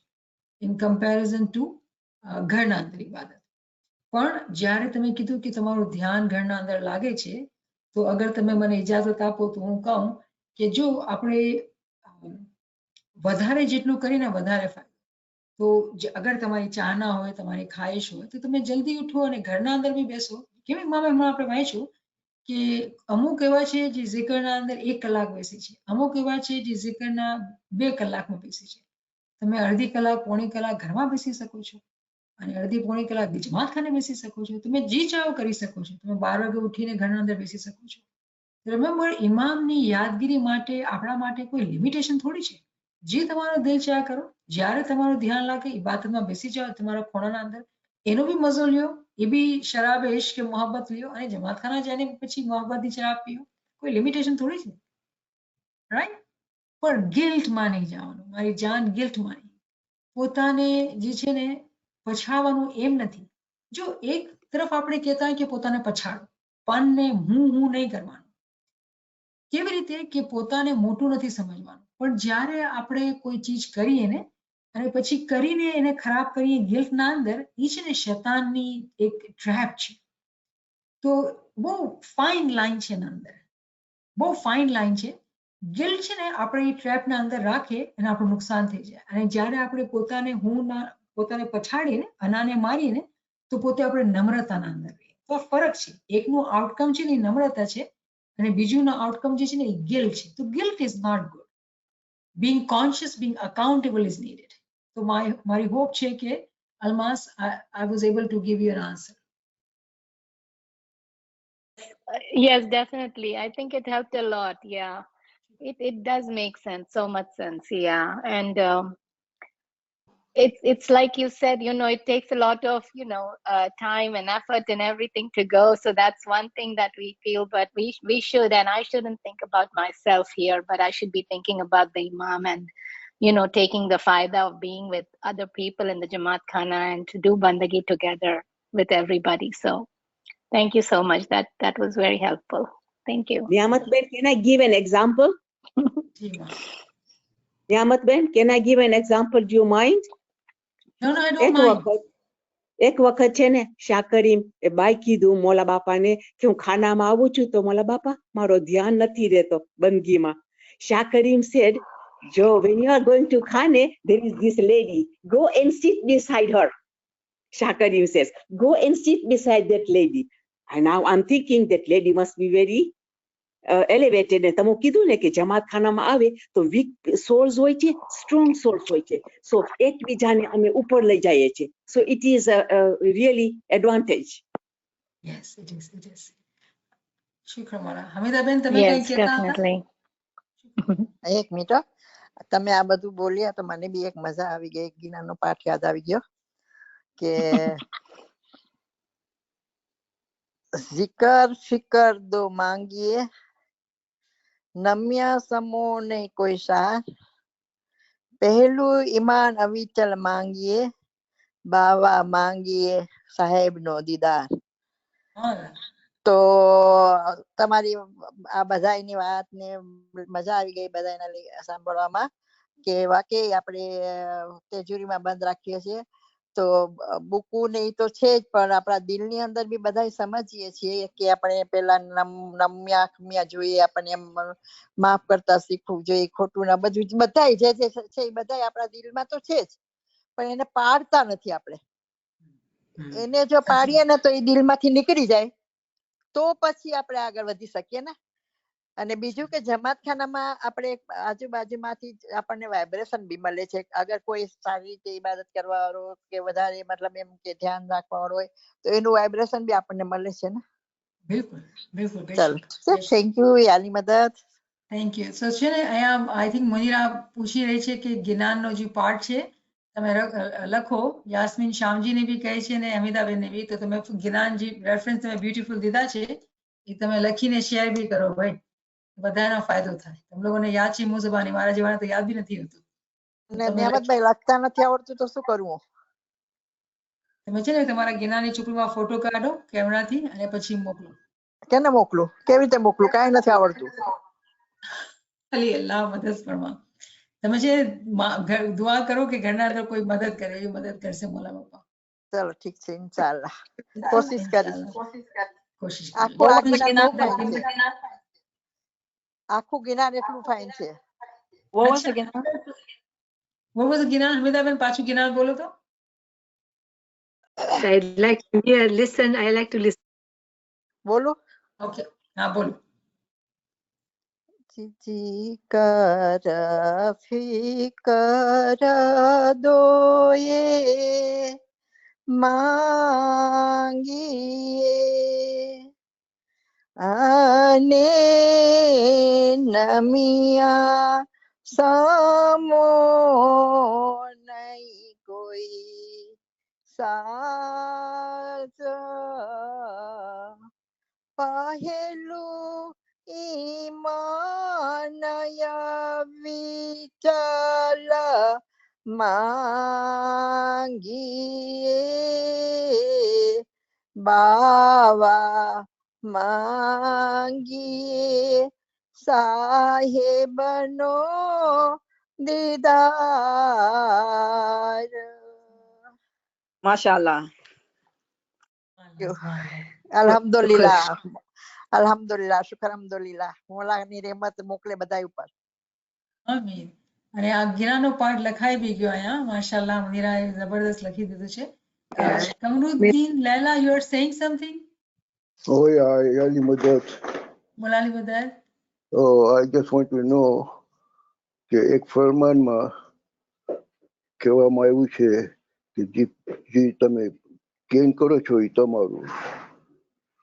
ઇન કમ્પેરિઝન ટુ ઘરના અંદર ઇબાદત. પણ જ્યારે તમે કીધું કે તમારું ધ્યાન ઘરના અંદર લાગે છે, તો અગર તમે મને ઇજાઝત આપો તો હું કહું કે જો આપણે વધારે જેટલું કરીને વધારે ફાયદો. તો અગર તમારી ચાહના હોય, તમારી ખ્વાહિશ હોય, તો તમે જલ્દી ઉઠો અને ઘરના અંદર બી બેસો. કેમ હમણાં આપણે વાંચ્યું કે અમુક એવા છે જે ઝિકરના અંદર 1 કલાક બેસે છે, અમુક એવા છે જે ઝિકરના 2 કલાકમાં બેસે છે. તમે અડધી કલાક, પોણી કલાક ઘરમાં બેસી શકો છો, અને અડધી પોણી કલાક જમાતખાને બેસી શકો છો. તમે જે ચાહો કરી શકો છો. તમે 12 વાગે ઉઠીને ઘરના અંદર બેસી શકો છો. રિમેમ્બર, ઇમામની યાદગીરી માટે આપણા માટે કોઈ લિમિટેશન થોડી છે. જે તમારો દિલ ચાહ કરો, જ્યારે તમારું ધ્યાન લાગે ઇબાદતમાં બેસી જાઓ તમારા ખૂણાના અંદર, એનો બી મજો લ્યો, એ બી શરાબ ઇશ્ક કે મોહબ્બત લ્યો, અને જમાતખાના જઈને પછી મોહબ્બતની શરાબ પીઓ. કોઈ લિમિટેશન થોડી છે, રાઈટ? પણ ગિલ્ટમાં નહીં જવાનું, મારી જાન ગિલ્ટમાં નહીં. પોતાને જે છે ને પછાડવાનું એમ નથી. જો એક તરફ આપણે કહેતા હોય કે પોતાને પછાડો, પનને હું નહીં કરવાનું. કેવી રીતે કે પોતાને મોટું નથી સમજવાનું, પણ જ્યારે આપણે કોઈ ચીજ કરીએ ને અને પછી કરીને એને ખરાબ કરીએ ગિલ્ટના અંદર, એ છે ને શૈતાનની એક ટ્રેપ છે. તો બહુ ફાઇન લાઈન છે એના અંદર, બહુ ફાઇન લાઈન છે. ગિલ્ટ છે ને આપણે એ ટ્રેપના અંદર રાખીએ અને આપણું નુકસાન થઈ જાય. અને જ્યારે આપણે પોતાને પછાડીને, અનાને મારીને, તો પોતે આપણે નમ્રતાના અંદર રહીએ. તો ફરક છે. એકનું આઉટકમ છે ને એ નમ્રતા છે, અને બીજુંનો આઉટકમ જે છે ને એ ગિલ્ટ છે. તો guilt is not good. being conscious, being accountable is needed. So my hope છે કે Almas, I was able to give you an answer. Yes, definitely. I think it helped a lot. Yeah, it does make sense, so much sense. Yeah, and it's like you said, it takes a lot of time and effort and everything to go. So that's one thing that we feel, but we should, and I shouldn't think about myself here, but I should be thinking about the imam and taking the fayda of being with other people in the Jamaat Khana and to do bandagi together with everybody. So thank you so much. That was very helpful. Thank you. Niyamatben, can I give an example? જી માં. Niyamatben, can I give an example? Do you mind? No, I don't mind. એક વખત છે ને શાકરીમ એ બાઈ કીધું મોલા બાપાને કે હું ખાનામાં આવું છું તો મોલા બાપા મારો ધ્યાન નથી રહેતો બંદગીમાં. Shakarim said, Joe, when you are going to Khane, there is this lady. Go and sit beside her. Shakarim says, go and sit beside that lady. And now I'm thinking that lady must be very elevated. ને તમે કીધું ને કે જમાત ખાનામાં આવે તો વીક સોલ્સ હોય છે, સ્ટ્રોંગ સોલ્સ હોય છે. સો એકબીજાને અમે ઉપર લઈ જઈએ છીએ. So it is a really advantage. Yes, it is. It is. શુક્ર મોલા. હમીદાબેન તમે Yes, કંઈ કહેતા હતા? definitely. એક મિનિટ હો. તમે આ બધું બોલ્યા તો મને બી એક મજા આવી ગઈ, એક ગિનારનો પાઠ યાદ આવી ગયો કે जिकर फिकर दो मांगिए, नम्या समो नहीं कोई सार, पहलू ईमान अविचल मांगिए, बावा मांगिए साहेब नो दीदार. હા. તો તમારી આ બધાની વાત ને મજા આવી ગઈ બધાના સાંભળવામાં કે વાકઈ આપણે તેજુરીમાં બંધ રાખીએ છીએ તો બુકુ ને ઈ તો છે જ પણ આપણા દિલની અંદર બી બધા સમજીએ છીએ કે આપણે પેલા નમ્યા ખમ્યા જોઈએ, આપણને એમ માફ કરતા શીખવું જોઈએ, ખોટું ના બધું બધાય જે જે છે એ બધાય આપણા દિલમાં તો છે જ પણ એને પાડતા નથી આપણે. એને જો પાડીએ ને તો એ દિલમાંથી નીકળી જાય તો પછી આપણે આગળ વધી શકીએ ને. અને બીજું કે જમાતખાનામાં આપણે આજુબાજુમાંથી આપણને વાઇબ્રેશન બી મળે છે. અગર કોઈ સારી રીતે ઇબાદત કરવા વાળો કે વધારે મતલબ એમ કે ધ્યાન રાખવા વાળો હોય તો એનું વાઇબ્રેશન બી આપણને મળે છે ને. બિલકુલ બિલકુલ. ચાલો, થેન્ક યુ યાની મદદ. Thank you. સો છે ને અહીંયા આઈ થિંક મુનીરા પૂછી રહી છે કે ગિનારનો જે પાર્ટ છે તમે લખો. યાસ્મીન શ્યામજીને બી કહે છે ને અમિતાબેનને બી. તો તમે ગિનાર જે રેફરન્સ તમે બ્યુટીફુલ દીધા છે એ તમે લખીને શેર બી કરો ભાઈ, બધાનો ફાયદો થાય. તમે લોકોને યાદ છે મુઝબાની, મારા જેવાને તો યાદ બી નથી હોતું. નિયામતભાઈ લખતા નથી આવડતું તો શું કરવું? તમે છે ને તમારા ગિનારની ચોપડીમાં ફોટો કાઢો કેમેરાથી અને પછી મોકલો. કેને મોકલું? કેવી રીતે મોકલું? કાંઈ નથી આવડતું. ખાલી અલ્લાહ મદદ ફરમા. તમે છે દુઆ કરો કે ઘરના અંદર કોઈ મદદ કરે, એવી મદદ કરશે મોલા બાપા. ચલો ઠીક છે, ઇન્શાઅલ્લાહ કોશિશ કરીશ. કોશિશ આખું આ ગિનાર બહુ ફાઇન છે. આખું ગિનાર એટલું ફાઇન છે. What was the Ginar? What was the Ginar? હમીદાબેન પાછું ગિનાર બોલો તો. I'd like to hear, listen. I like to listen. બોલો. ઓકે હા બોલો. जी कर फिकर दो ये मांगिए, आने नमिया समो नहीं कोई साज, पहलू ईमानया विचल मांगिए, बावा मांगिए साहेबनो दीदार. Mashallah. અલ્હમ્દુલિલ્લાહ, અલ્હમ્દુલિલ્લાહ, શુકર અલ્હમ્દુલિલ્લાહ. મોલાની રહેમત મોકલે બધા ઉપર. આમીન. અને આ ગિનારનો પાઠ લખાઈ બી ગયો અહીંયા. માશાઅલ્લાહ મુનીરાએ જબરદસ્ત લખી દીધું છે. Kamruddin Laila, you are saying something? Oh yeah, Ali Madad. મોલાની મદદ. Oh, I just want to know કે એક ફરમાનમાં કહેવામાં આવ્યું છે કે જે તમે ગેઇન કરો છો એ તમારું,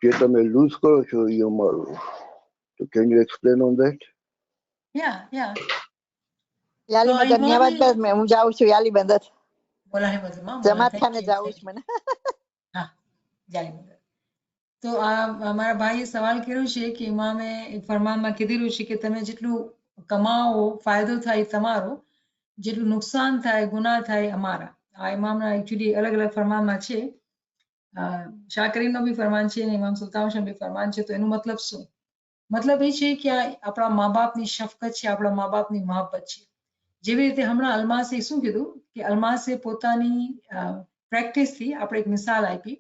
જે તમે લૂઝ કરો છો એ અમારું. So can you explain on that? Yeah. યાલી તો મદદ અહીં નિયામત ભાઈ, હું જાઉં છું યાલી મદદ. મોલાની મદદમાં જમાત ખાને જાઉં છું મને. હા જાલી મદદ. તો આ અમારા ભાઈએ સવાલ કર્યો છે કે ઇમામે ફરમાનમાં કીધેલું છે કે તમે જેટલું કમાવો ફાયદો થાય તમારો, જેટલું નુકસાન થાય ગુના થાય અમારા. આ ઇમામના એકચ્યુઅલી અલગ અલગ ફરમાનમાં છે. શાહ કરીમનો બી ફરમાન છે અને ઇમામ સુલ્તાન શાહ બી ફરમાન છે. તો એનો મતલબ શું? મતલબ એ છે કે આ આપણા મા બાપની શફકત છે, આપણા મા બાપની મહોબ્બત છે. જેવી રીતે હમણાં અલમાસે શું કીધું કે અલમાસે પોતાની પ્રેક્ટિસથી આપણે એક મિસાલ આપી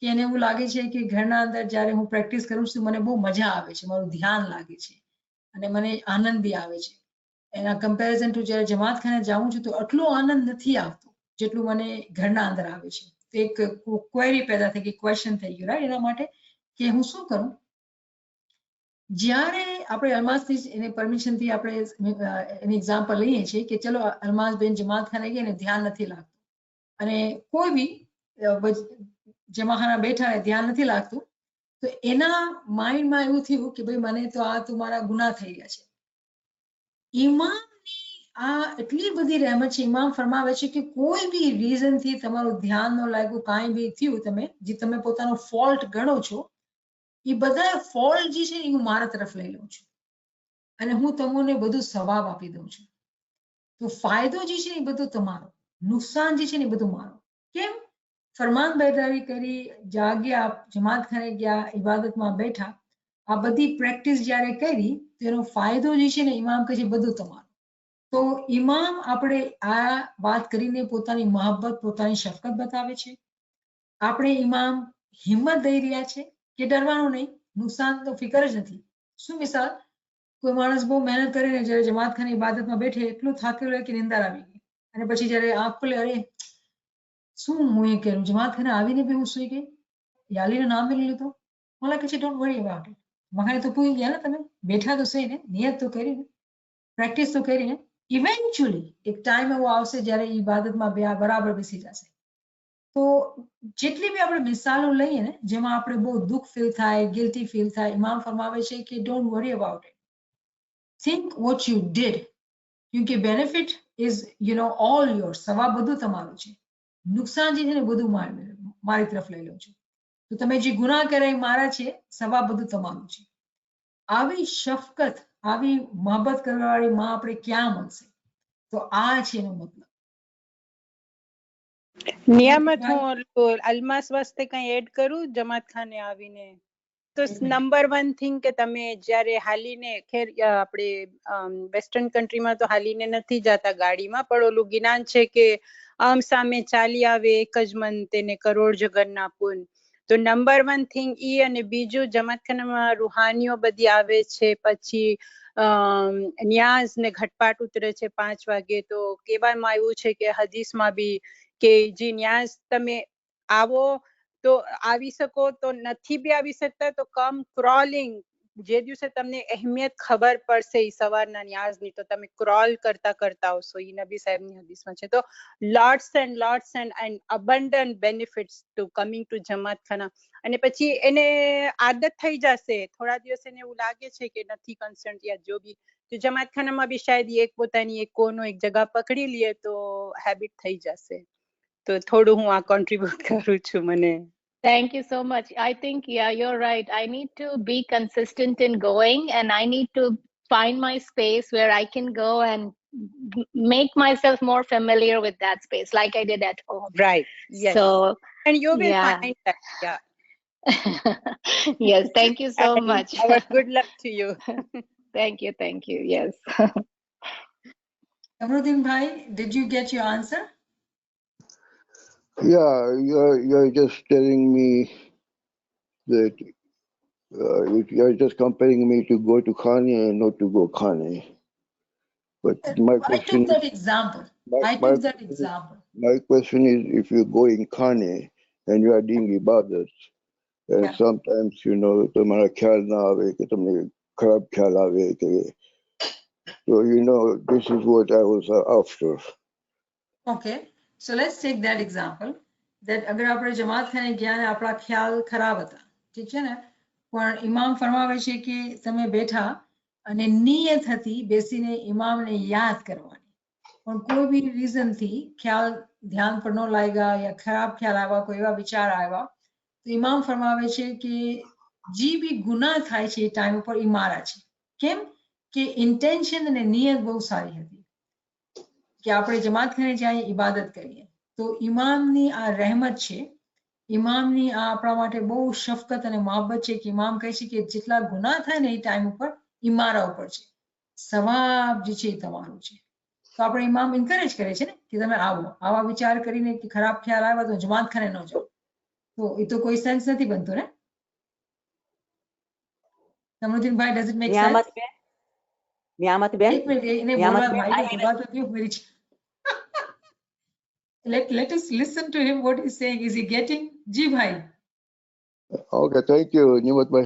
કે એને એવું લાગે છે કે ઘરના અંદર જ્યારે હું પ્રેક્ટિસ કરું છું મને બહુ મજા આવે છે, મારું ધ્યાન લાગે છે અને મને આનંદ બી આવે છે. એના કમ્પેરિઝન ટુ જ્યારે જમાતખાને જાઉં છું તો આટલો આનંદ નથી આવતો જેટલું મને ઘરના અંદર આવે છે. તો એક ક્વેરી પેદા થઈ ગઈ, ક્વેશ્ચન થઈ ગયું રાઈટ એના માટે કે હું શું કરું. જ્યારે આપણે અલમાસની એને પરમિશનથી આપણે એની એક્ઝામ્પલ લઈએ છીએ કે ચલો અલમાસ બેન જમાતખાને ગઈ અને ધ્યાન નથી લાગતું અને કોઈ બી જમાખાના બેઠા ધ્યાન નથી લાગતું તો એના માઇન્ડમાં એવું થયું કે ભાઈ મને તો આ તો મારા ગુનાહ થઈ ગયા છે. ઇમામની આ એટલી બધી રહેમત છે, ઇમામ ફરમાવે છે કે કોઈ બી રીઝનથી તમારું ધ્યાન ન લાગ્યું, કાંઈ બી થયું, તમે જે તમે પોતાનો ફોલ્ટ ગણો છો એ બધા ફોલ્ટ જે છે એ હું મારા તરફ લઈ લઉં છું અને હું તમને બધું સવાબ આપી દઉં છું. તો ફાયદો જે છે એ બધું તમારો, નુકસાન જે છે ને એ બધું મારો. કેમ? ફરમાન બરદારી કરી, જાગ્યા, જમાતખાને ગયા, ઇબાદતમાં બેઠા, આ બધી પ્રેક્ટિસ જ્યારે કરી તો એનો ફાયદો જે છે ને ઇમામ કહે છે બધું તમારું. તો ઇમામ આપણે આ વાત કરીને પોતાની મહોબ્બત, પોતાની શફકત બતાવે છે. આપણે ઇમામ હિંમત દઈ રહ્યા છે કે ડરવાનું નહીં, નુકસાન તો ફિકર જ નથી. શું મિસાલ, કોઈ માણસ બહુ મહેનત કરીને જ્યારે જમાતખાને ઇબાદતમાં બેઠે એટલું થાકેલો કે નિંદર આવી ગઈ અને પછી જ્યારે આંખ ખુલે, અરે શું હું એ કરું, જમાતખાને આવીને બી હું સુઈ ગઈ, યાલીનું નામ બી લઈ લીધું. મોલા કહે છે ડોન્ટ વરી અબાઉટ ઇટ, મહાને તો પૂરી ગયા ને, તમે બેઠા તો સહી ને, નિયત તો કરી ને, પ્રેક્ટિસ તો કરી ને. ઇવેન્ચ્યુઅલી એક ટાઈમ એવો આવશે જ્યારે ઇબાદતમાં બરાબર બેસી જશે. તો જેટલી બી આપણે મિસાલો લઈએ ને જેમાં આપણે બહુ દુઃખ ફીલ થાય, ગિલ્ટી ફીલ થાય, ઇમામ ફરમાવે છે કે don't worry about it, think what you did, ક્યોંકि બેનિફિટ ઇઝ ઓલ યોર્સ, સવાબ બધું તમારું છે, નુકસાન જે છે ને બધું મારી તરફ લઈ લઉં છું. તો તમે જે ગુનાહ કરે એ મારા છે, સવાબ બધું તમારું છે. આવી શફકત, આવી મહોબ્બત કરવાવાળી માં આપણે ક્યાં મળશે? તો આ છે એનો મતલબ. નિયામત હું અલમાસ વાસ્તે કઈ એડ કરું જમાતખાને આવીને? તો નંબર 1 થિંગ કે તમે જ્યારે હાલીને, ખેર આપણે વેસ્ટર્ન કન્ટ્રીમાં તો હાલીને નથી જતા ગાડીમાં, પણ ઓલું જ્ઞાન છે કે આમ સામે ચાલી આવે એક જ મન તેને કરોડ જગરના પુન. તો નંબર 1 થિંગ ઈ. અને બીજું જમાતખાનામાં રૂહાનીઓ બધી આવે છે, પછી ન્યાઝ ને ઘટપાટ ઉતરે છે 5 વાગે. તો કહેવામાં આવ્યું છે કે હદીસમાં બી કે જે ન્યાઝ તમે આવો તો આવી શકો, તો નથી બી આવી શકતા તો કમ ક્રોલિંગ, જે દિવસે તમને અહેમિયત ખબર પડશે ઈ સવારના ન્યાઝની તો તમે ક્રોલ કરતા કરતા આવશો, ઈ નબી સાહેબની હદીસમાં છે. તો lots and abundant benefits to coming to જમાતખાના. અને પછી એને આદત થઈ જશે, થોડા દિવસ એને એવું લાગે છે કે નથી કન્સર્ન યા જો બી, તો જમાતખાનામાં બી શાયદ એક પોતાની એક કોનો એક જગા પકડી લે તો હેબિટ થઈ જશે. તો થોડું હું આ કોન્ટ્રીબ્યુટ કરું છું મને. Thank you so much. I think, yeah, you're right. I need to be consistent in going, and I need to find my space where I can go and make myself more familiar with that space, like I did at home. Right. Yes. So, and you will yeah. find that. Yeah. Yes. Thank you so and much. Our good luck to you. Thank you. Thank you. Yes. Amruddin bhai, did you get your answer? Yeah, you're just telling me that you're just comparing me to go to Khane and not to go Khane. But my I question took that example. My question is, if you go in Khane and you are doing ibadat, and sometimes, तुम्हारा ख्याल ना आवे कि तुमने खराब ख्याल आवे कि, so this is what I was after. Okay, so let's take that example. That अगर આપણે જમાતખાને ગયા ને આપણા ખ્યાલ ખરાબ હતા, ઠીક છે ને, પણ ઇમામ ફરમાવે છે કે તમે બેઠા અને નિયત હતી બેસીને ઇમામને યાદ કરવાની, પણ કોઈ બી રીઝનથી ખ્યાલ ધ્યાન પર ન લાગ્યા યા ખરાબ ખ્યાલ આવ્યા, કોઈ એવા વિચાર આવ્યા, તો ઇમામ ફરમાવે છે કે જે બી ગુનાહ થાય છે એ ટાઈમ ઉપર એ મારા છે. કેમ કે ઇન્ટેન્શન અને નિયત બહુ સારી હતી કે આપણે જમાતખાને જઈએ, ઇબાદત કરીએ. તો ઇમામની આ રહેમત છે ઇમામની આ આપણા માટે બહુ શફકત અને મોહબ્બત છે કે ઇમામ કહે છે કે જેટલા ગુનાહ થાય ને એ ટાઈમ ઉપર એ મારા ઉપર છે, સવાબ જે છે એ તમારું છે. તો આપણે ઇમામ એન્કરેજ કરે છે ને કે તમે આવો, આવા વિચાર કરીને કે ખરાબ ખ્યાલ આવે તો જમાત ખાને ન જાઓ, તો એ તો કોઈ સેન્સ નથી બનતો ને. સમૃદ્દીનભાઈ, ડઝ ઇટ મેક સેન્સ? નિયામતબેન, નિયામતબેન, એક મિનિટ, એને બોલવા નિયામતબેન, ભાઈને જવા તો દો મેરી. Let us listen to him what he's saying. Is he getting? જી ભાઈ. Okay, thank you, Niyamatbhai.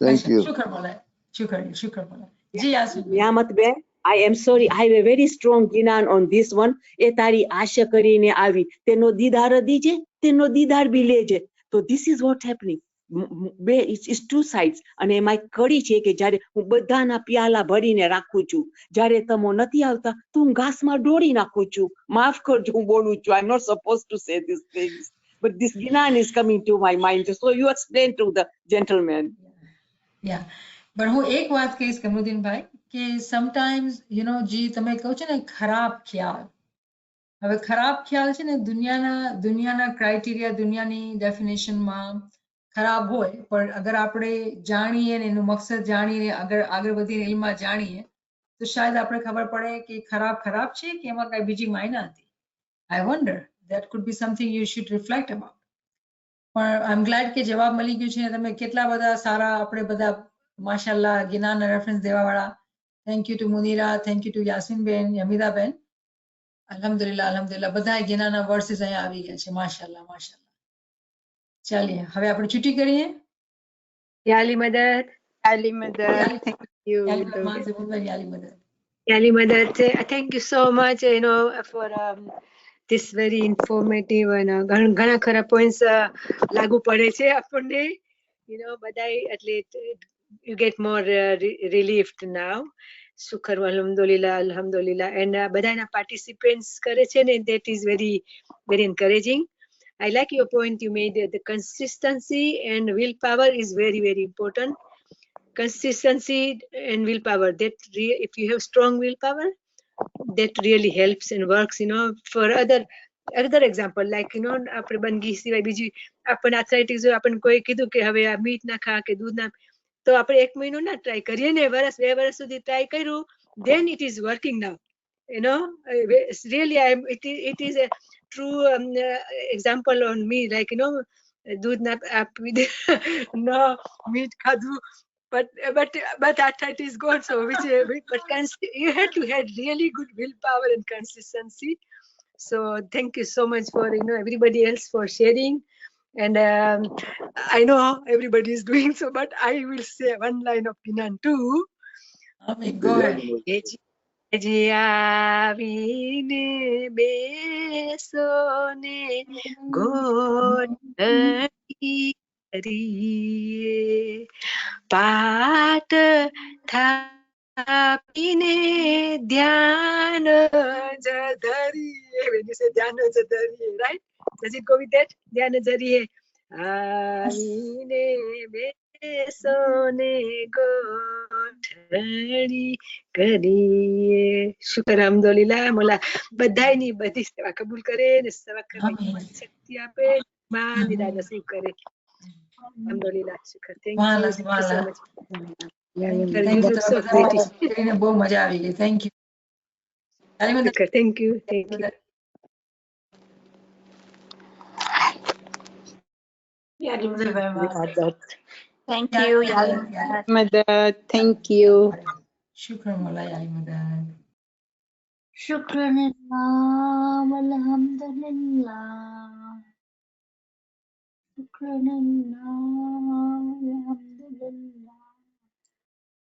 Thank अच्छा, you. शुक्र मोला, शुक्र मोला. જી યાસમીન. નિયામતબેન, I am sorry, I have a very strong opinion on this one. એ તારી આશા કરીને આવી, તેનો દીદાર દીજે, તેનો દીદાર બી લેજે. તો this is what happening. બે it's two sides. અને એમાં એક કડી છે કે જ્યારે હું બધાના પ્યાલા ભરીને રાખું છું, જ્યારે તમો નથી આવતા તો હું ઘાસમાં ઢોળી નાખું છું. માફ કરજો, હું બોલું છું. I'm not supposed to say these things, but this gnan is coming to my mind, so you explain to the gentleman. Yeah. પણ હું એક વાત કહીશ કમરુદ્દીનભાઈ કે સમટાઈમ્સ જી તમે કહો છો ને ખરાબ ખ્યાલ, હવે ખરાબ ખ્યાલ છે ને દુનિયાના ક્રાઇટેરિયા, દુનિયાની ડેફિનેશનમાં ખરાબ હોય, પણ અગર આપણે જાણીએ ને એનું મકસદ જાણીને આગળ વધીને ઇલ્મમાં જાણીએ તો શાયદ આપણે ખબર પડે કે ખરાબ છે કે એમાં કઈ બીજી માયના હતી. I wonder that could be something you should reflect about. પણ આઈ એમ ગ્લેડ કે જવાબ મળી ગયું છે. તમે કેટલા બધા સારા, આપણે બધા માશાલ્લાહ ગિનાના રેફરન્સ દેવાવાળા. Thank you to Munira, thank you to યાસીનબેન, યમીદાબેન. અલ્હમ્દુલિલ્લાહ બધા ગિનાના વર્સિસ અહીંયા આવી ગયા છે. માશાલ્લાહ. ચાલીએ હવે આપણે છૂટી કરીએ. Ya Ali Madad. Ali Madad, thank you. યાલી મદદ. Ya Ali Madad, thank you so much, for this very informative and ઘણા ખરા points લાગુ પડે છે આપણને, બધાય એટલે you get more relieved now. Shukar alhamdulillah and બધાના participants કરે છે ને, that is very very encouraging. I like your point you made, the consistency and willpower is very very important. Consistency and willpower, if you have strong willpower, that really helps and works, for other example, like આપણે બંદગી સિવાય બીજી આપણને આર્થરાઇટિસ હોય, આપણને કોઈ કીધું કે હવે આ મીઠ ના ખા કે દૂધ ના, તો આપણે 1 મહિનો ના ટ્રાય કરીએ ને, વર્ષ 2 વર્ષ સુધી ટ્રાય કર્યું, then it is working now. Really it is a true example on me, like દૂધ ના આપી દે no meat ખાધું, but arthritis gone, so you had to have really good willpower and consistency. So thank you so much for everybody else for sharing. And I know everybody is doing so, but I will say one line of Ginan too. Go ahead. જે આવીને બેસો ને ગોઠણી કરીએ, પાટ થાપીને ધ્યાન જ ધરીએ. When you say ધ્યાન જ ધરીએ, right? Does it go with that? ધ્યાન ધરીએ, આવીને બેસો ને ગોઠણી કરીએ. શુકર અલ્હમ્દુલિલ્લાહ. મોલા બધાયની બધી સેવા કબૂલ કરે ને સેવા કરવાની શક્તિ આપે, માન દીદા નસીબ કરે. અલ્હમ્દુલિલ્લાહ. Shukar. Thank you so much. કરીને બહુ મજા આવી ગઈ. Thank you. શુકર. Thank you. Thank you. Madad, thank you. શુક્ર મોલા યાલી મદદ. Shukranillah, walhamdulillah. Shukranillah, walhamdulillah.